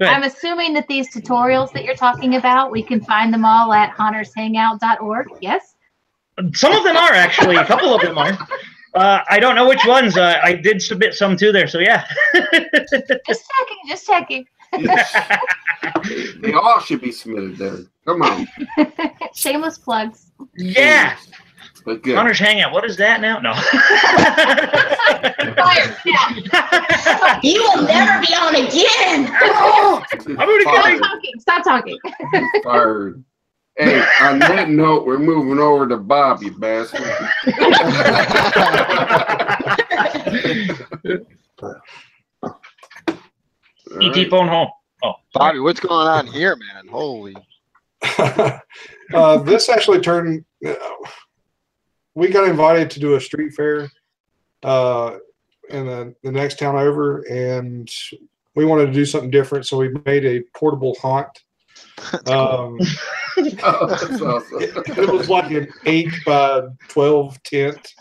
I'm assuming that these tutorials that you're talking about, we can find them all at huntershangout.org. Yes? Some of them are actually. A couple of them are. I don't know which ones. I did submit some to there, so yeah. Just checking. They all should be submitted there. Come on. Shameless plugs. Yeah. But good. Connor's Hangout. What is that now? No. Fired. Yeah. You will never be on again. I'm gonna Stop talking. Fired. Hey, on that note, we're moving over to Bob, you bastard. ET phone home. Oh, Bobby, what's going on here, man? Holy. This actually turned. We got invited to do a street fair in the next town over, and we wanted to do something different, so we made a portable haunt. That's awesome. It was like an 8 by 12 tent.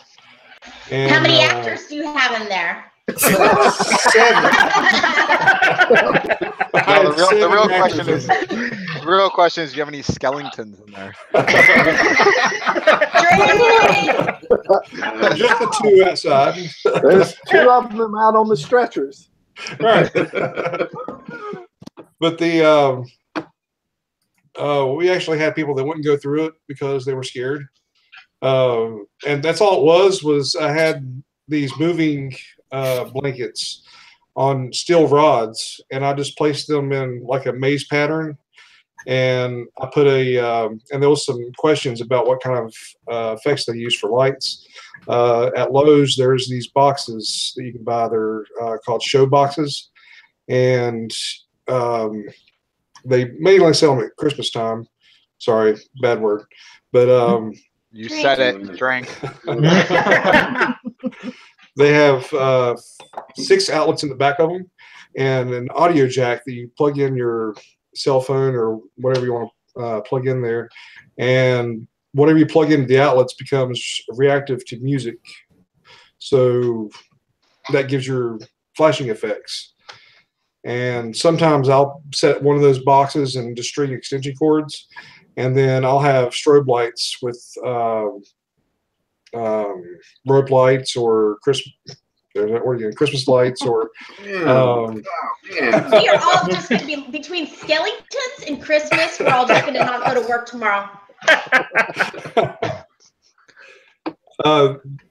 And, how many actors do you have in there? 7. No, the real question is, do you have any skeletons in there? Just the 2 outside. There's 2 of them out on the stretchers. Right. But the we actually had people that wouldn't go through it because they were scared. And that's all it was I had these moving blankets on steel rods, and I just placed them in like a maze pattern. And I put and there was some questions about what kind of effects they use for lights. At Lowe's, there's these boxes that you can buy. They're called show boxes, and they mainly sell them at Christmas time. Sorry, bad word, but you said it. Drink. They have 6 outlets in the back of them, and an audio jack that you plug in your cell phone or whatever you want to plug in there, and whatever you plug into the outlets becomes reactive to music. So that gives your flashing effects. And sometimes I'll set one of those boxes and just string extension cords, and then I'll have strobe lights with rope lights or Christmas lights or we are all just going to be between skeletons and Christmas. We're all just going to not go to work tomorrow.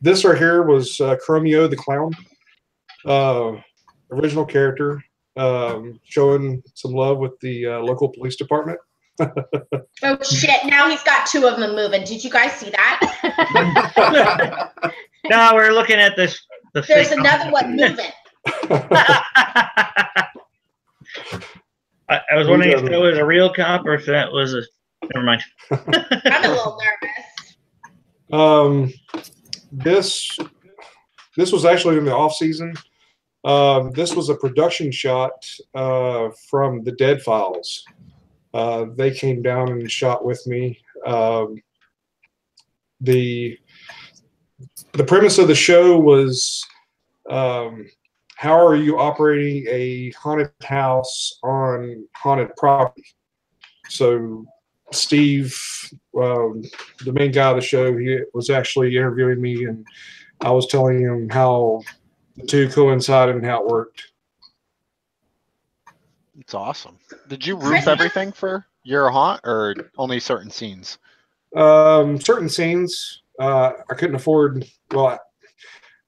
This right here was Chromio the clown, original character, showing some love with the local police department. Oh shit, now he's got 2 of them moving. Did you guys see that? No, we're looking at this. There's another one moving. I was wondering if that was a real cop or if that was a. Never mind. I'm a little nervous. This was actually in the off season. This was a production shot from the Dead Files. They came down and shot with me. The premise of the show was, how are you operating a haunted house on haunted property? So Steve, the main guy of the show, he was actually interviewing me, and I was telling him how the 2 coincided and how it worked. It's awesome. Did you roof everything for your haunt, or only certain scenes? Certain scenes. I couldn't afford. Well,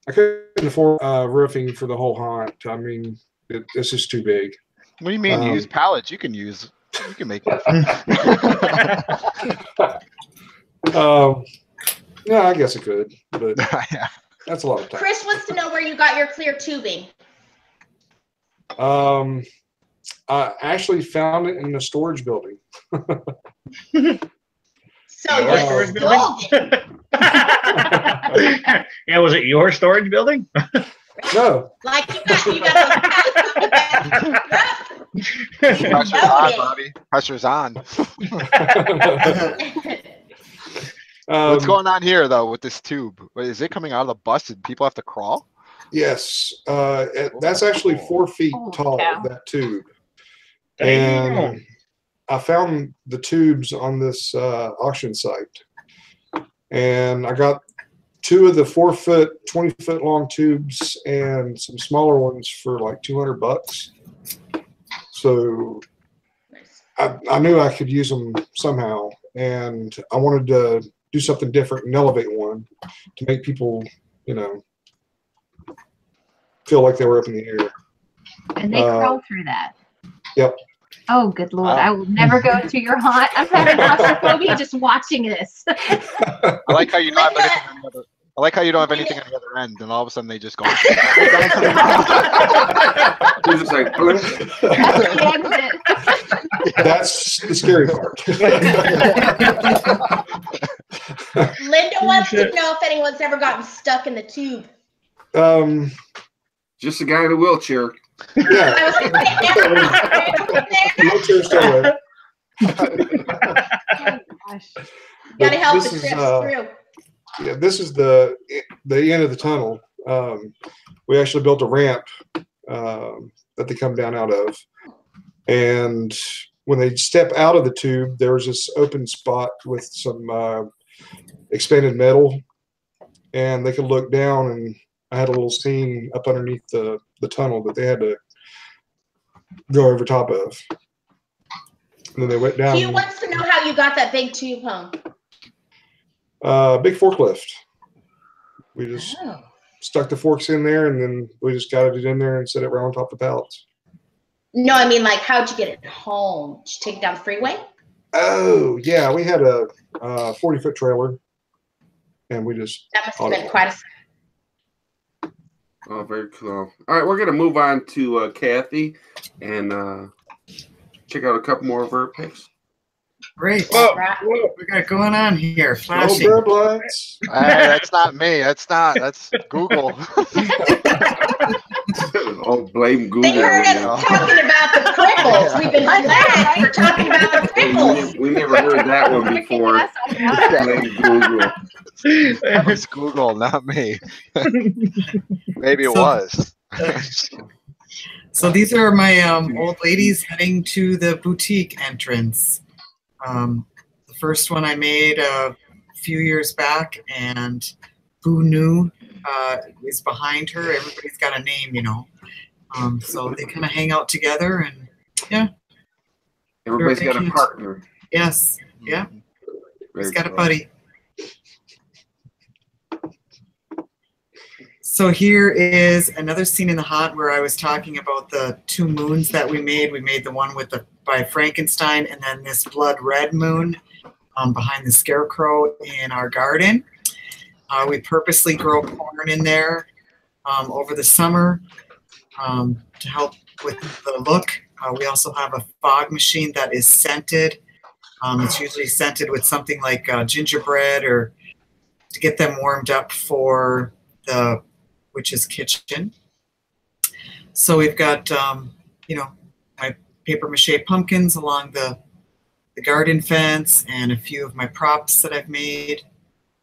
I couldn't afford roofing for the whole haunt. I mean, it's just too big. What do you mean? You use pallets? You can make it. Yeah, I guess it could, but yeah. That's a lot of time. Chris wants to know where you got your clear tubing. I actually found it in the storage building. So you stole it. Yeah, was it your storage building? No. Like you got Pressure's on, Bobby. Pressure's on. What's going on here, though, with this tube? Is it coming out of the bus? Did people have to crawl? Yes. That's actually 4 feet tall, that tube. And I found the tubes on this auction site. and I got 2 of the 4-foot, 20-foot long tubes and some smaller ones for like $200. So I knew I could use them somehow, and I wanted to do something different and elevate one to make people, you know, feel like they were up in the air. And they crawl through that. Yep. Oh, good Lord. I will never go to your haunt. I'm having claustrophobia just watching this. I like how you don't have anything on the other. I like how you don't have anything on the other end, and all of a sudden they just go. You're just like, that's the scary part. Linda wants to know if anyone's ever gotten stuck in the tube. Just a guy in a wheelchair. Yeah. Wheelchair still there. Oh, gosh. You gotta help the trips through. Yeah, this is the end of the tunnel. We actually built a ramp that they come down out of, and when they step out of the tube, there was this open spot with some expanded metal, and they could look down, and I had a little scene up underneath the tunnel that they had to go over top of. And then they went down. He wants to know how you got that big tube home. Big forklift. We just stuck the forks in there, and then we just got it in there and set it right on top of the pallets. No, I mean, like, how'd you get it home? Did you take it down the freeway? Oh, yeah. We had a 40-foot trailer, and we just... That must have been quite a... Oh, very cool. All right, we're going to move on to Cathy and check out a couple more of her picks. Great. What we got going on here? Flashing. That's not me. That's Google. Oh, blame Google. They heard us talking about the cripples. We've been flagged for talking about the cripples. We never heard that one before. Blame Google. That was Google, not me. Maybe it was. So these are my old ladies heading to the boutique entrance. The first one I made a few years back, and Boo New is behind her. Everybody's got a name, you know. So they kind of hang out together, and yeah. Everybody's got a partner. Yes, yeah. Everybody's got a buddy. So here is another scene in the haunt where I was talking about the 2 moons that we made. We made the one with by Frankenstein, and then this blood red moon behind the scarecrow in our garden. We purposely grow corn in there over the summer to help with the look. We also have a fog machine that is scented. It's usually scented with something like gingerbread, or to get them warmed up for the witch's kitchen. So we've got, you know, my paper mache pumpkins along the garden fence, and a few of my props that I've made.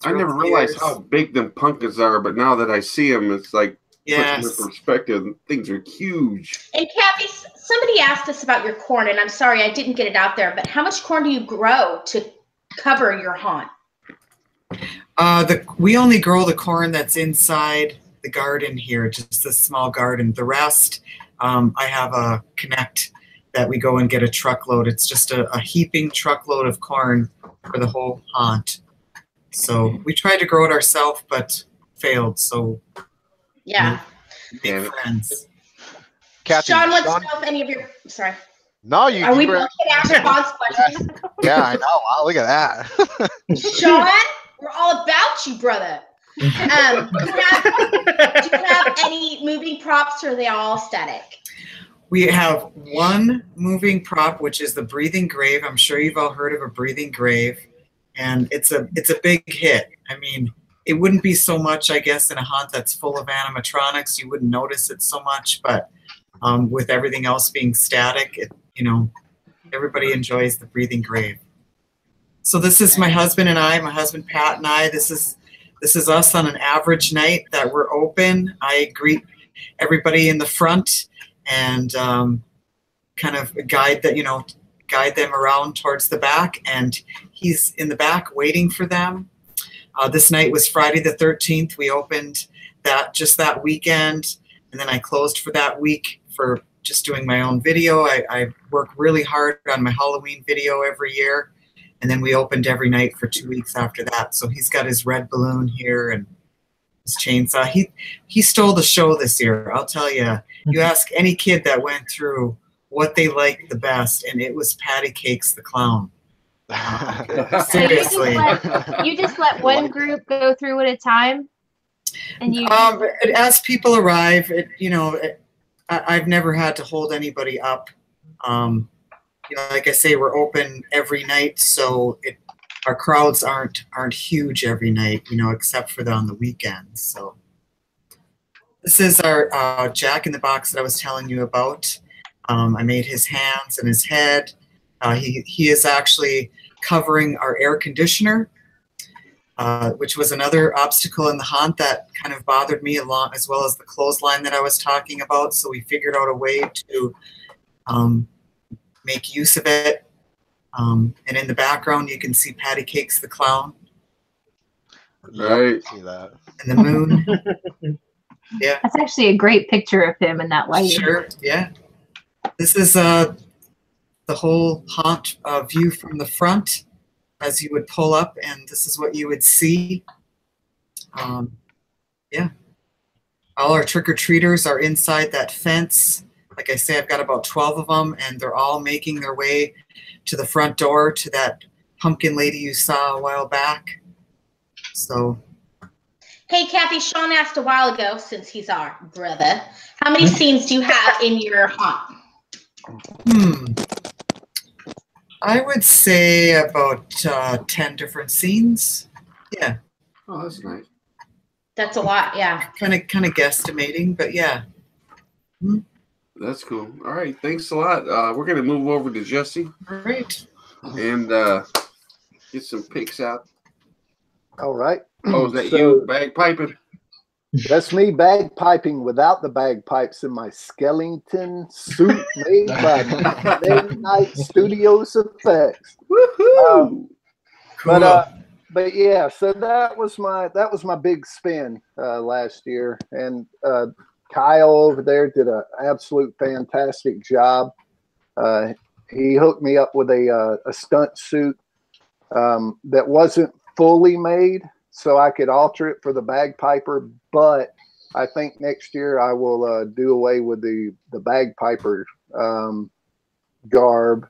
I never realized how big them pumpkins are, but now that I see them, it's like, puts them in perspective. Things are huge. And Cathy, somebody asked us about your corn, and I'm sorry I didn't get it out there, but how much corn do you grow to cover your haunt? We only grow the corn that's inside the garden here, just this small garden. The rest, I have a connect that we go and get a truckload. It's just a heaping truckload of corn for the whole haunt. So we tried to grow it ourselves, but failed. So yeah, big friends. Cathy, Sean wants to know if any of your No, you are we both gonna ask Sean's questions? Yeah, I know. Wow, look at that. Sean, we're all about you, brother. Do you have any moving props, or are they all static? We have one moving prop, which is the breathing grave. I'm sure you've all heard of a breathing grave, and it's a big hit. I mean, it wouldn't be so much, I guess, in a haunt that's full of animatronics. You wouldn't notice it so much, but with everything else being static, you know, everybody enjoys the breathing grave. So this is my husband and I, my husband Pat and I. This is us on an average night that we're open. I greet everybody in the front and kind of guide them around towards the back, and he's in the back waiting for them. This night was Friday the 13th. We opened just that weekend, and then I closed for that week for just doing my own video. I work really hard on my Halloween video every year, and then we opened every night for 2 weeks after that. So he's got his red balloon here and his chainsaw. He stole the show this year. I'll tell you. You ask any kid that went through what they liked the best, and it was Patty Cakes the Clown. Seriously. So you just let one group go through at a time, and you. As people arrive, I've never had to hold anybody up. Like I say, we're open every night, so our crowds aren't huge every night, except for on the weekends. So this is our Jack in the Box that I was telling you about. I made his hands and his head. He is actually covering our air conditioner, which was another obstacle in the haunt that kind of bothered me along, as well as the clothesline that I was talking about. So we figured out a way to make use of it. And in the background, you can see Patty Cakes the Clown. Right. See that. And the moon. Yeah. That's actually a great picture of him in that lighting. Sure. Yeah. This is the whole haunt view from the front as you would pull up, and this is what you would see. Yeah. All our trick-or-treaters are inside that fence. Like I say, I've got about 12 of them, and they're all making their way to the front door to that pumpkin lady you saw a while back. So. Hey, Cathy, Sean asked a while ago, since he's our brother, how many scenes do you have in your haunt? I would say about 10 different scenes. Yeah. Oh, that's nice. That's a lot, yeah. Kind of guesstimating, but yeah. That's cool. All right, thanks a lot. We're gonna move over to Jesse. All right. And get some pics out. All right. Oh, is that you bagpiping? That's me bagpiping without the bagpipes in my skeleton suit made by Midnight Studios Effects. Woohoo! Cool. But yeah, so that was my big spin last year, and Kyle over there did an absolute fantastic job. He hooked me up with a stunt suit that wasn't fully made, so I could alter it for the bagpiper. But I think next year I will do away with the bagpiper garb,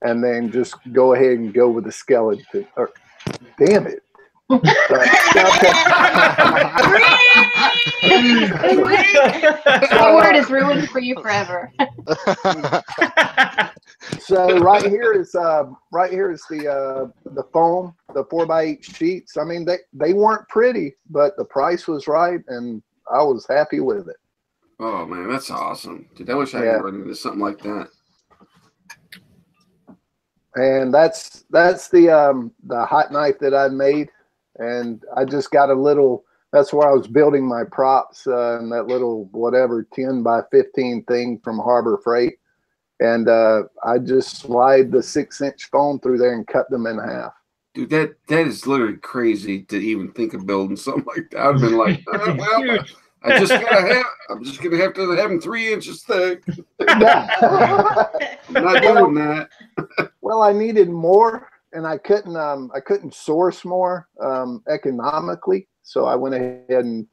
and then just go ahead and go with the skeleton. Damn it. That word is ruined for you forever. So right here is the foam, the 4x8 sheets. I mean, they weren't pretty, but the price was right, and I was happy with it. Oh man, that's awesome, dude! I wish I could run into something like that. And that's the hot knife that I made, and I just got a little. That's where I was building my props and that little whatever 10 by 15 thing from Harbor Freight, and I just slide the 6-inch foam through there and cut them in half. Dude, that is literally crazy to even think of building something like that. I've been like, well, I'm just gonna have to have them 3 inches thick. I'm not doing that. Well, I needed more, and I couldn't source more economically, so I went ahead and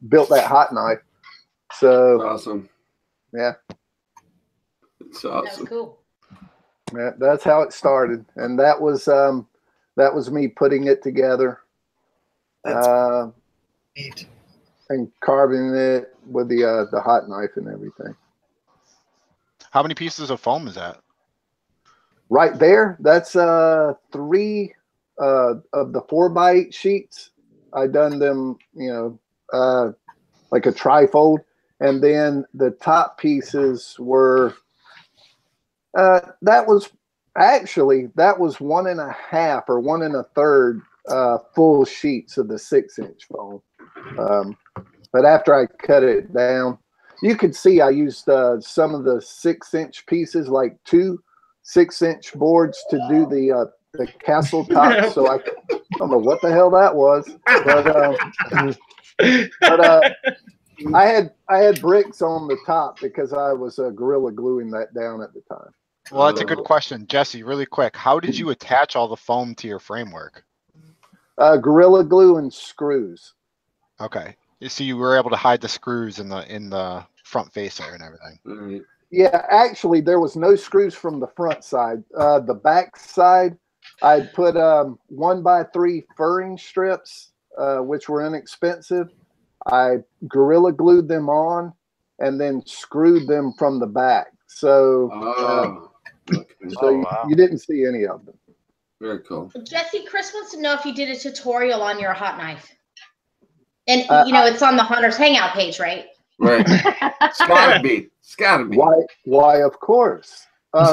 built that hot knife. So awesome. Yeah, it's awesome. That's cool. Yeah, that's how it started, and that was me putting it together. That's neat. And carving it with the hot knife and everything. How many pieces of foam is that? Right there, that's 3 of the 4x8 sheets. I done them, like a trifold, and then the top pieces were. That was 1.5 or 1 1/3 full sheets of the 6-inch foam. But after I cut it down, you could see I used some of the 6-inch pieces, like 2 6-inch boards to do the the castle top. So I don't know what the hell that was, but I had bricks on the top because I was gorilla gluing that down at the time. Well, that's a good question, Jesse. Really quick, how did you attach all the foam to your framework? Gorilla glue and screws. Okay, so you were able to hide the screws in the front facer and everything. Yeah, actually, there was no screws from the front side. The back side, I put 1x3 furring strips, which were inexpensive. I gorilla glued them on and then screwed them from the back. So, you didn't see any of them. Very cool. Jesse, Chris wants to know if you did a tutorial on your hot knife. And, you know, it's on the Hunter's Hangout page, right? Right. It's gotta be. It's gotta be. Why, of course. I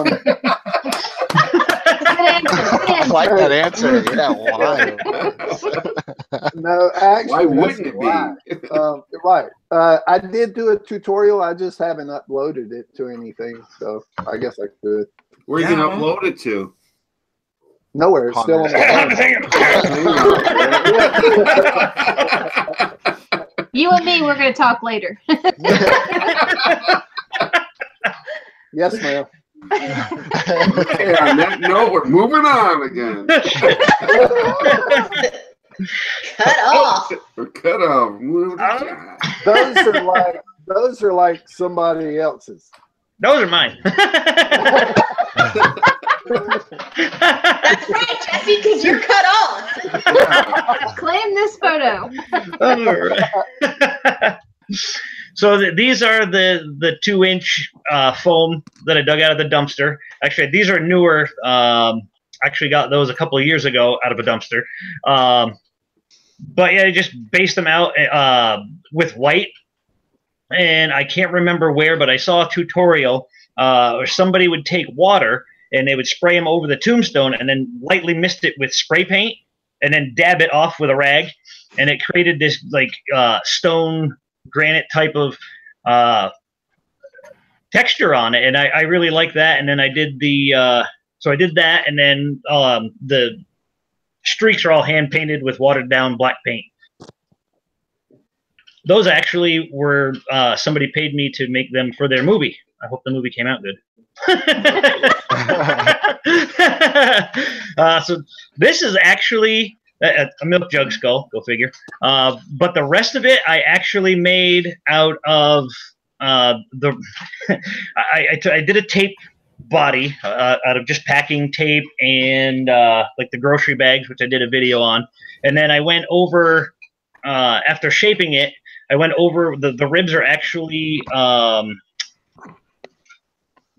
like that answer. Yeah, why? No, actually, why wouldn't it be? Right. I did do a tutorial. I just haven't uploaded it to anything, so I guess I could. Where are you gonna upload it to? Nowhere. It's still on the You and me, we're going to talk later. Yes, ma'am. Okay, on that note, we're moving on again. Cut off. We're cut off. Those are like somebody else's. Those are mine. That's right, Jesse, because you're cut off. Claim this photo. All right. So these are the 2-inch foam that I dug out of the dumpster. Actually, these are newer. Actually got those a couple of years ago out of a dumpster. But yeah, I just based them out with white. And I can't remember where, but I saw a tutorial where somebody would take water and they would spray them over the tombstone and then lightly mist it with spray paint and then dab it off with a rag. And it created this like stone granite type of texture on it. And I really like that. And then I did so I did that. And then the streaks are all hand painted with watered down black paint. Those actually were somebody paid me to make them for their movie. I hope the movie came out good. So this is actually a milk jug skull, go figure. But the rest of it I actually made out of I did a tape body out of just packing tape and like the grocery bags, which I did a video on. And then I went over, after shaping it, I went over, the ribs are actually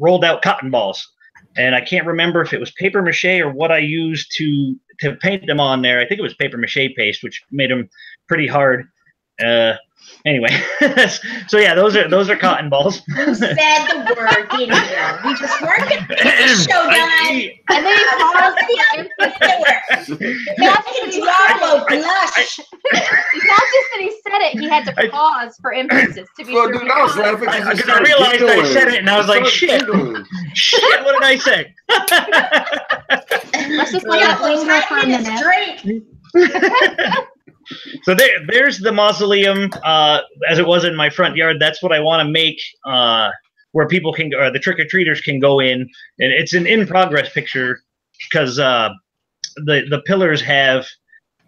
rolled out cotton balls. And I can't remember if it was paper mache or what I used to paint them on there. I think it was paper mache paste, which made them pretty hard. Anyway, so yeah, those are cotton balls. You said the word, didn't you? We just weren't going to get the show done. And then he paused the Diablo blush. It's not just that he said it; he had to pause for emphasis to be sure. Dude, I was laughing because I realized I said it, and I was like, "Shit, shit! What did I say?" Let's just let that linger for a minute. So there's the mausoleum as it was in my front yard. That's what I want to make where people can go, or the trick-or-treaters can go in. And it's an in-progress picture because the pillars have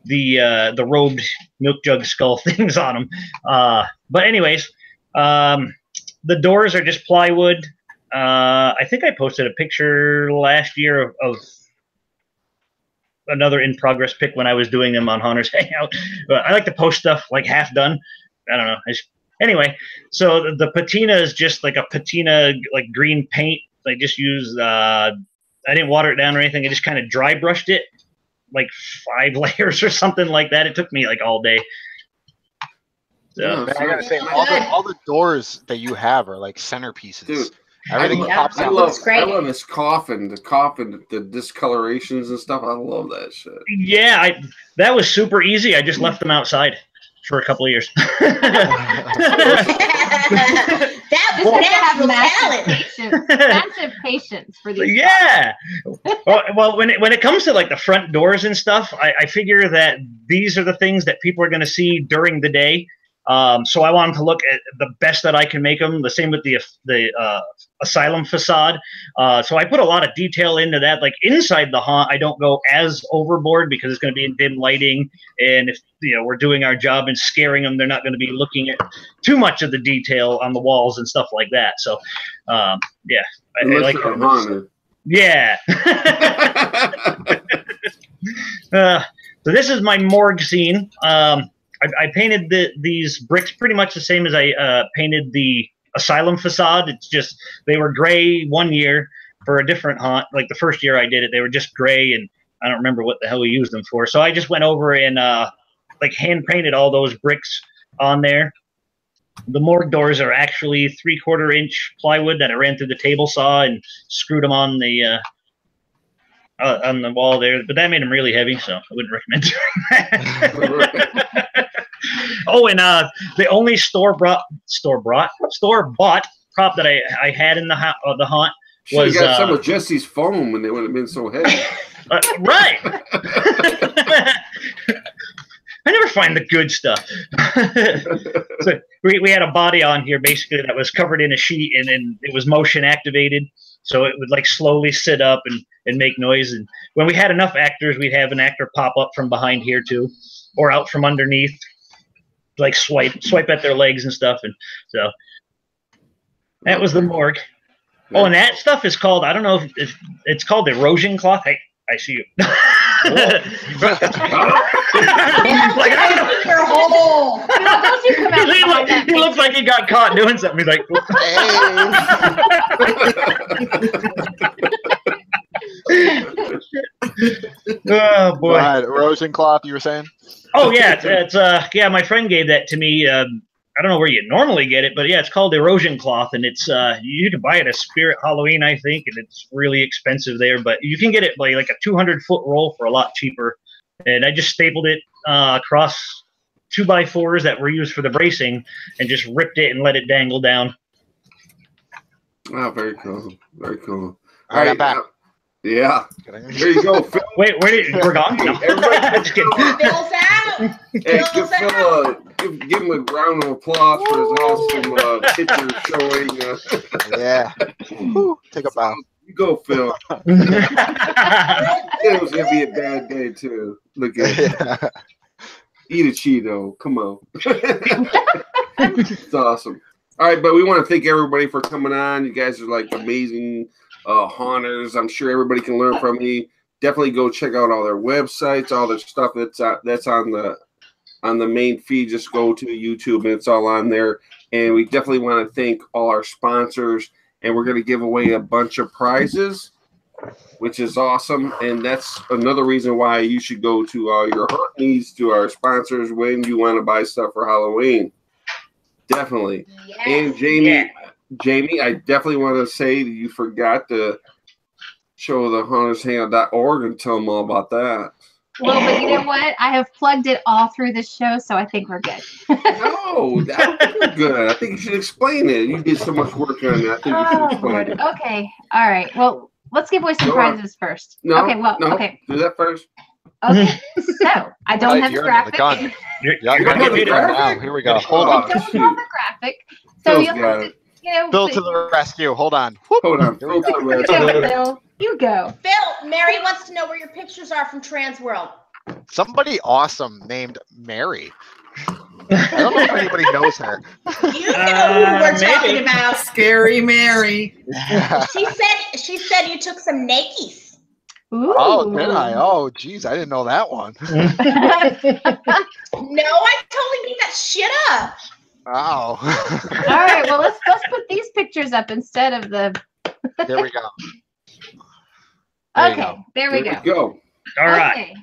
the robed milk jug skull things on them. But anyways, the doors are just plywood. I think I posted a picture last year of another in-progress pic when I was doing them on Hunter's Hangout. But I like to post stuff like half done. I don't know. Anyway, so the patina is just like a patina, like green paint. I just used, I didn't water it down or anything. I just kind of dry brushed it, like 5 layers or something like that. It took me like all day. So, I gotta say, all the doors that you have are like centerpieces. Dude, everything pops out. I love this coffin, the discolorations and stuff. I love that shit. Yeah, that was super easy. I just left them outside for a couple of years. That was natural talent. Massive patience for these. Yeah. Well, when it comes to like the front doors and stuff, I figure that these are the things that people are going to see during the day. So I want them to look at the best that I can make them. The same with the asylum facade. So I put a lot of detail into that. Like inside the haunt, I don't go as overboard because it's going to be in dim lighting, and if we're doing our job and scaring them, they're not going to be looking at too much of the detail on the walls and stuff like that. So yeah, I like it. Yeah. So this is my morgue scene. I painted these bricks pretty much the same as I painted the asylum facade. It's just they were gray one year for a different haunt. Like the first year I did it, they were just gray, and I don't remember what the hell we used them for. So I just went over and like hand painted all those bricks on there. The morgue doors are actually 3/4 inch plywood that I ran through the table saw and screwed them on the wall there. But that made them really heavy, so I wouldn't recommend doing that. Oh, and the only store-bought prop that I had in the haunt was got some of Jesse's foam, and they would have been so heavy. Right. I never find the good stuff. So we had a body on here basically that was covered in a sheet, and then it was motion activated, so it would like slowly sit up and make noise. And when we had enough actors, we'd have an actor pop up from behind here too, or out from underneath, like swipe at their legs and stuff. And so that was the morgue. Oh, and that stuff is called, I don't know if it's called erosion cloth. Hey, I see you. Like, I don't know. He looks like he got caught doing something. He's like, oh boy. Right, erosion cloth, you were saying? Oh yeah, it's yeah, my friend gave that to me. I don't know where you normally get it, but yeah, it's called erosion cloth, and it's you can buy it at Spirit Halloween, I think, and it's really expensive there, but you can get it by like a 200-foot roll for a lot cheaper. And I just stapled it across 2x4s that were used for the bracing, and just ripped it and let it dangle down. Oh, very cool, very cool. All right, I'm back. Yeah. There you go, Phil. Wait, we're gone? No. Just kidding. Phil's out. Hey, give Phil give him a round of applause for his awesome picture showing. Yeah. Take a bow. You go, Phil. It was gonna be a bad day too. Look at it. Eat a Cheeto. Come on. It's awesome. All right, but we want to thank everybody for coming on. You guys are like amazing haunters. I'm sure everybody can learn from me. Definitely go check out all their websites, all their stuff that's on the main feed. Just go to YouTube and it's all on there. And we definitely want to thank all our sponsors. And we're going to give away a bunch of prizes, which is awesome. And that's another reason why you should go to your haunt needs to our sponsors when you want to buy stuff for Halloween. Definitely. Yes. And Jamie, I definitely want to say that you forgot to show the hauntershangout.org and tell them all about that. Well, but you know what? I have plugged it all through the show, so I think we're good. No, that's good. I think you should explain it. You did so much work on that. I think you should explain it. Okay. All right. Well, let's give away some prizes first. No, okay. Well, okay. Do that first. Okay. So I don't have the graphic. You're gonna get it now. Here we go. Hold on. I don't have the graphic. So you'll have to, Phil to the rescue. Hold on. Hold on. Phil to the rescue. Phil, you go. Phil, Mary wants to know where your pictures are from Trans World. Somebody awesome named Mary. I don't know if anybody knows her. You know who we're talking about. Scary Mary. Yeah. She said you took some nakies. Ooh. Oh, did I? Oh, geez, I didn't know that one. No, I totally made that shit up. Wow. All right, well let's put these pictures up instead of the. There we go. There we go. All right. Okay.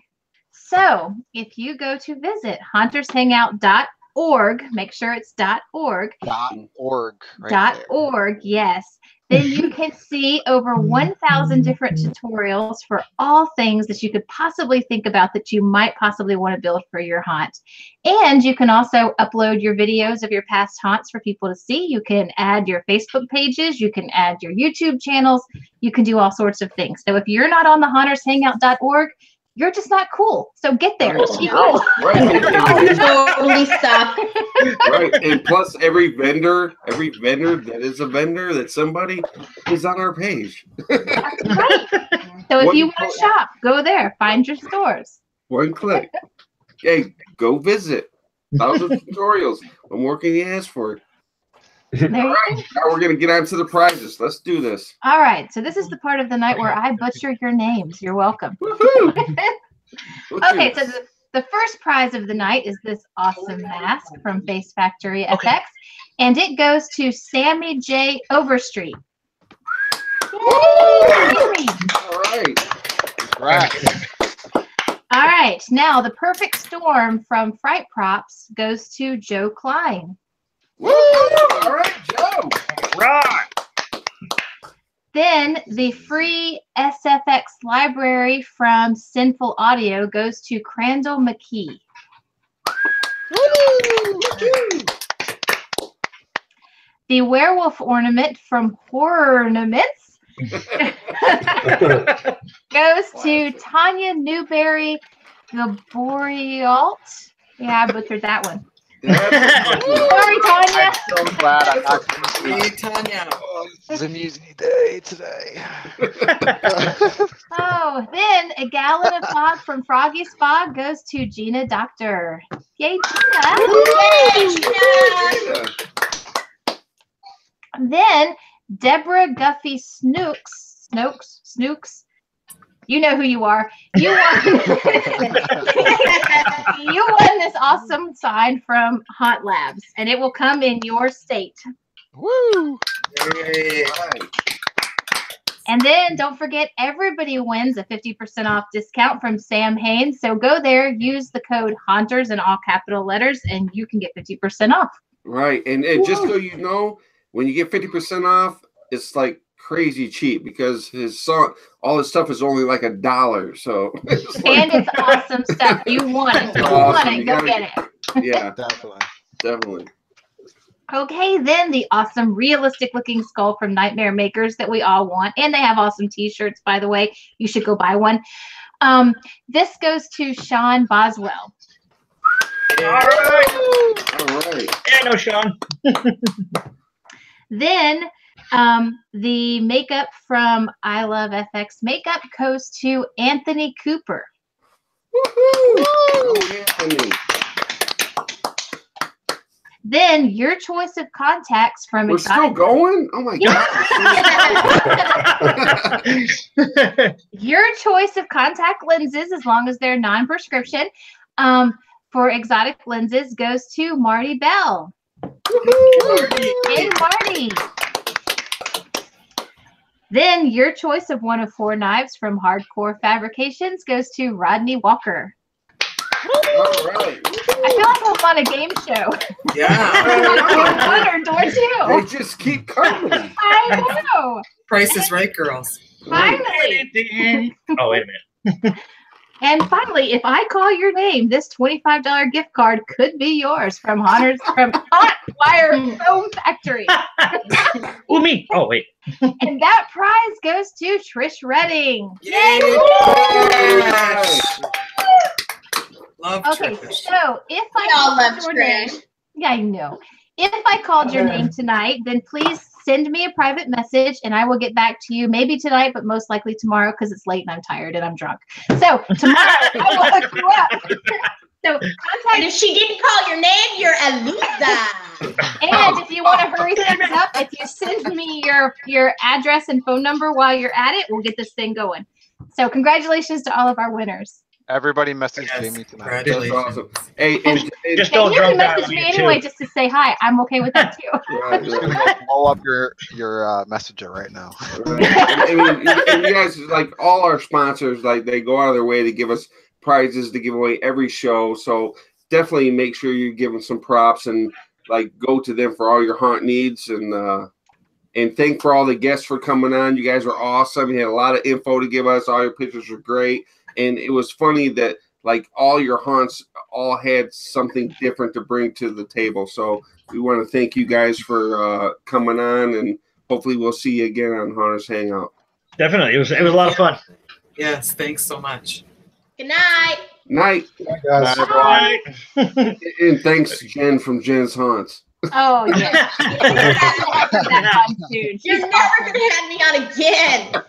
So if you go to visit hauntershangout.org, make sure it's .org. .org. Right .org, yes. then you can see over 1,000 different tutorials for all things that you could possibly think about that you might possibly want to build for your haunt. And you can also upload your videos of your past haunts for people to see. You can add your Facebook pages. You can add your YouTube channels. You can do all sorts of things. So if you're not on the hauntershangout.org, you're just not cool. So get there. Be cool. Totally stop. Right. And plus every vendor that is a vendor that somebody is on our page. That's right. So if you want to shop, go there. Find your stores. One click. Hey, go visit. 1,000 tutorials. What more can you ask for? There All right, now we're going to get on to the prizes. Let's do this. All right. So this is the part of the night where I butcher your names. You're welcome. Okay, so the first prize of the night is this awesome mask from Face Factory FX, and it goes to Sammy J. Overstreet. Yay! All right. Right. All right. Now the Perfect Storm from Fright Props goes to Joe Klein. Woo! All right, Joe. Right. Then the free SFX library from Sinful Audio goes to Crandall McKee. The werewolf ornament from Horror Ornaments goes to Tanya Newberry Gaborialt. Yeah, I butchered that one. Sorry, Tanya. I'm so glad I'm not Hey, Tanya. It's an easy day today. Oh, then a gallon of fog from Froggy Spa goes to Gina Doctor. Yay, Gina. Yay, Gina. Then Deborah Guffey Snooks. You know who you are. You won. You won this awesome sign from Haunt Labs, and it will come in your state. Woo! Hey. And then don't forget, everybody wins a 50% off discount from Sam Haynes. So go there, use the code Haunters in all capital letters, and you can get 50% off. Right. And just so you know, when you get 50% off, it's like crazy cheap because all his stuff is only like $1. So and it's awesome stuff. You want it. You want it. Go get it. Yeah, Definitely. Okay, then the awesome realistic looking skull from Nightmare Makers that we all want. And they have awesome t-shirts, by the way. You should go buy one. This goes to Sean Boswell. All right. all right. Yeah, no, Sean. Then the makeup from I Love FX Makeup goes to Anthony Cooper. Oh, Anthony. Then your choice of contacts from We're still going? Oh my God. Your choice of contact lenses, as long as they're non-prescription, for exotic lenses goes to Marty Bell. Hey, Marty. Then your choice of one of 4 knives from Hardcore Fabrications goes to Rodney Walker. All right. I feel like I'm on a game show. Yeah. Door 1 or door 2? They just keep coming. I know. Price is right, girls. Finally. Oh, wait a minute. And finally, if I call your name, this $25 gift card could be yours from Hot Wire Foam Factory. Ooh, me. Oh, wait. And that prize goes to Trish Redding. Yay! Love Okay, Trish. so if We all love your name, Trish. yeah, I know. If I called your name tonight, then please send me a private message and I will get back to you maybe tonight, but most likely tomorrow because it's late and I'm tired and I'm drunk. So tomorrow I will hook you up. So contact. And if she didn't call your name, you're a loser. And if you want to hurry things up, if you send me your address and phone number while you're at it, we'll get this thing going. So congratulations to all of our winners. Everybody message Yes, Jamie tonight. That's congratulations. awesome. Hey, and Just And don't you can drunk dial message me me anyway too. just to say hi. I'm okay with that too. right, I'm just gonna go blow up your messenger right now. right. And you guys, like all our sponsors, like they go out of their way to give us prizes to give away every show. So definitely make sure you give them some props and like go to them for all your haunt needs and And thank for all the guests for coming on. You guys were awesome. You had a lot of info to give us. All your pictures were great. And it was funny that like all your haunts all had something different to bring to the table. So we want to thank you guys for coming on, and hopefully we'll see you again on Haunters Hangout. Definitely. It was a lot of fun. Yes, thanks so much. Good night. Night. Guys. Bye. And thanks, Jen from Jen's Haunts. Oh, yeah. You're never going to have me on again.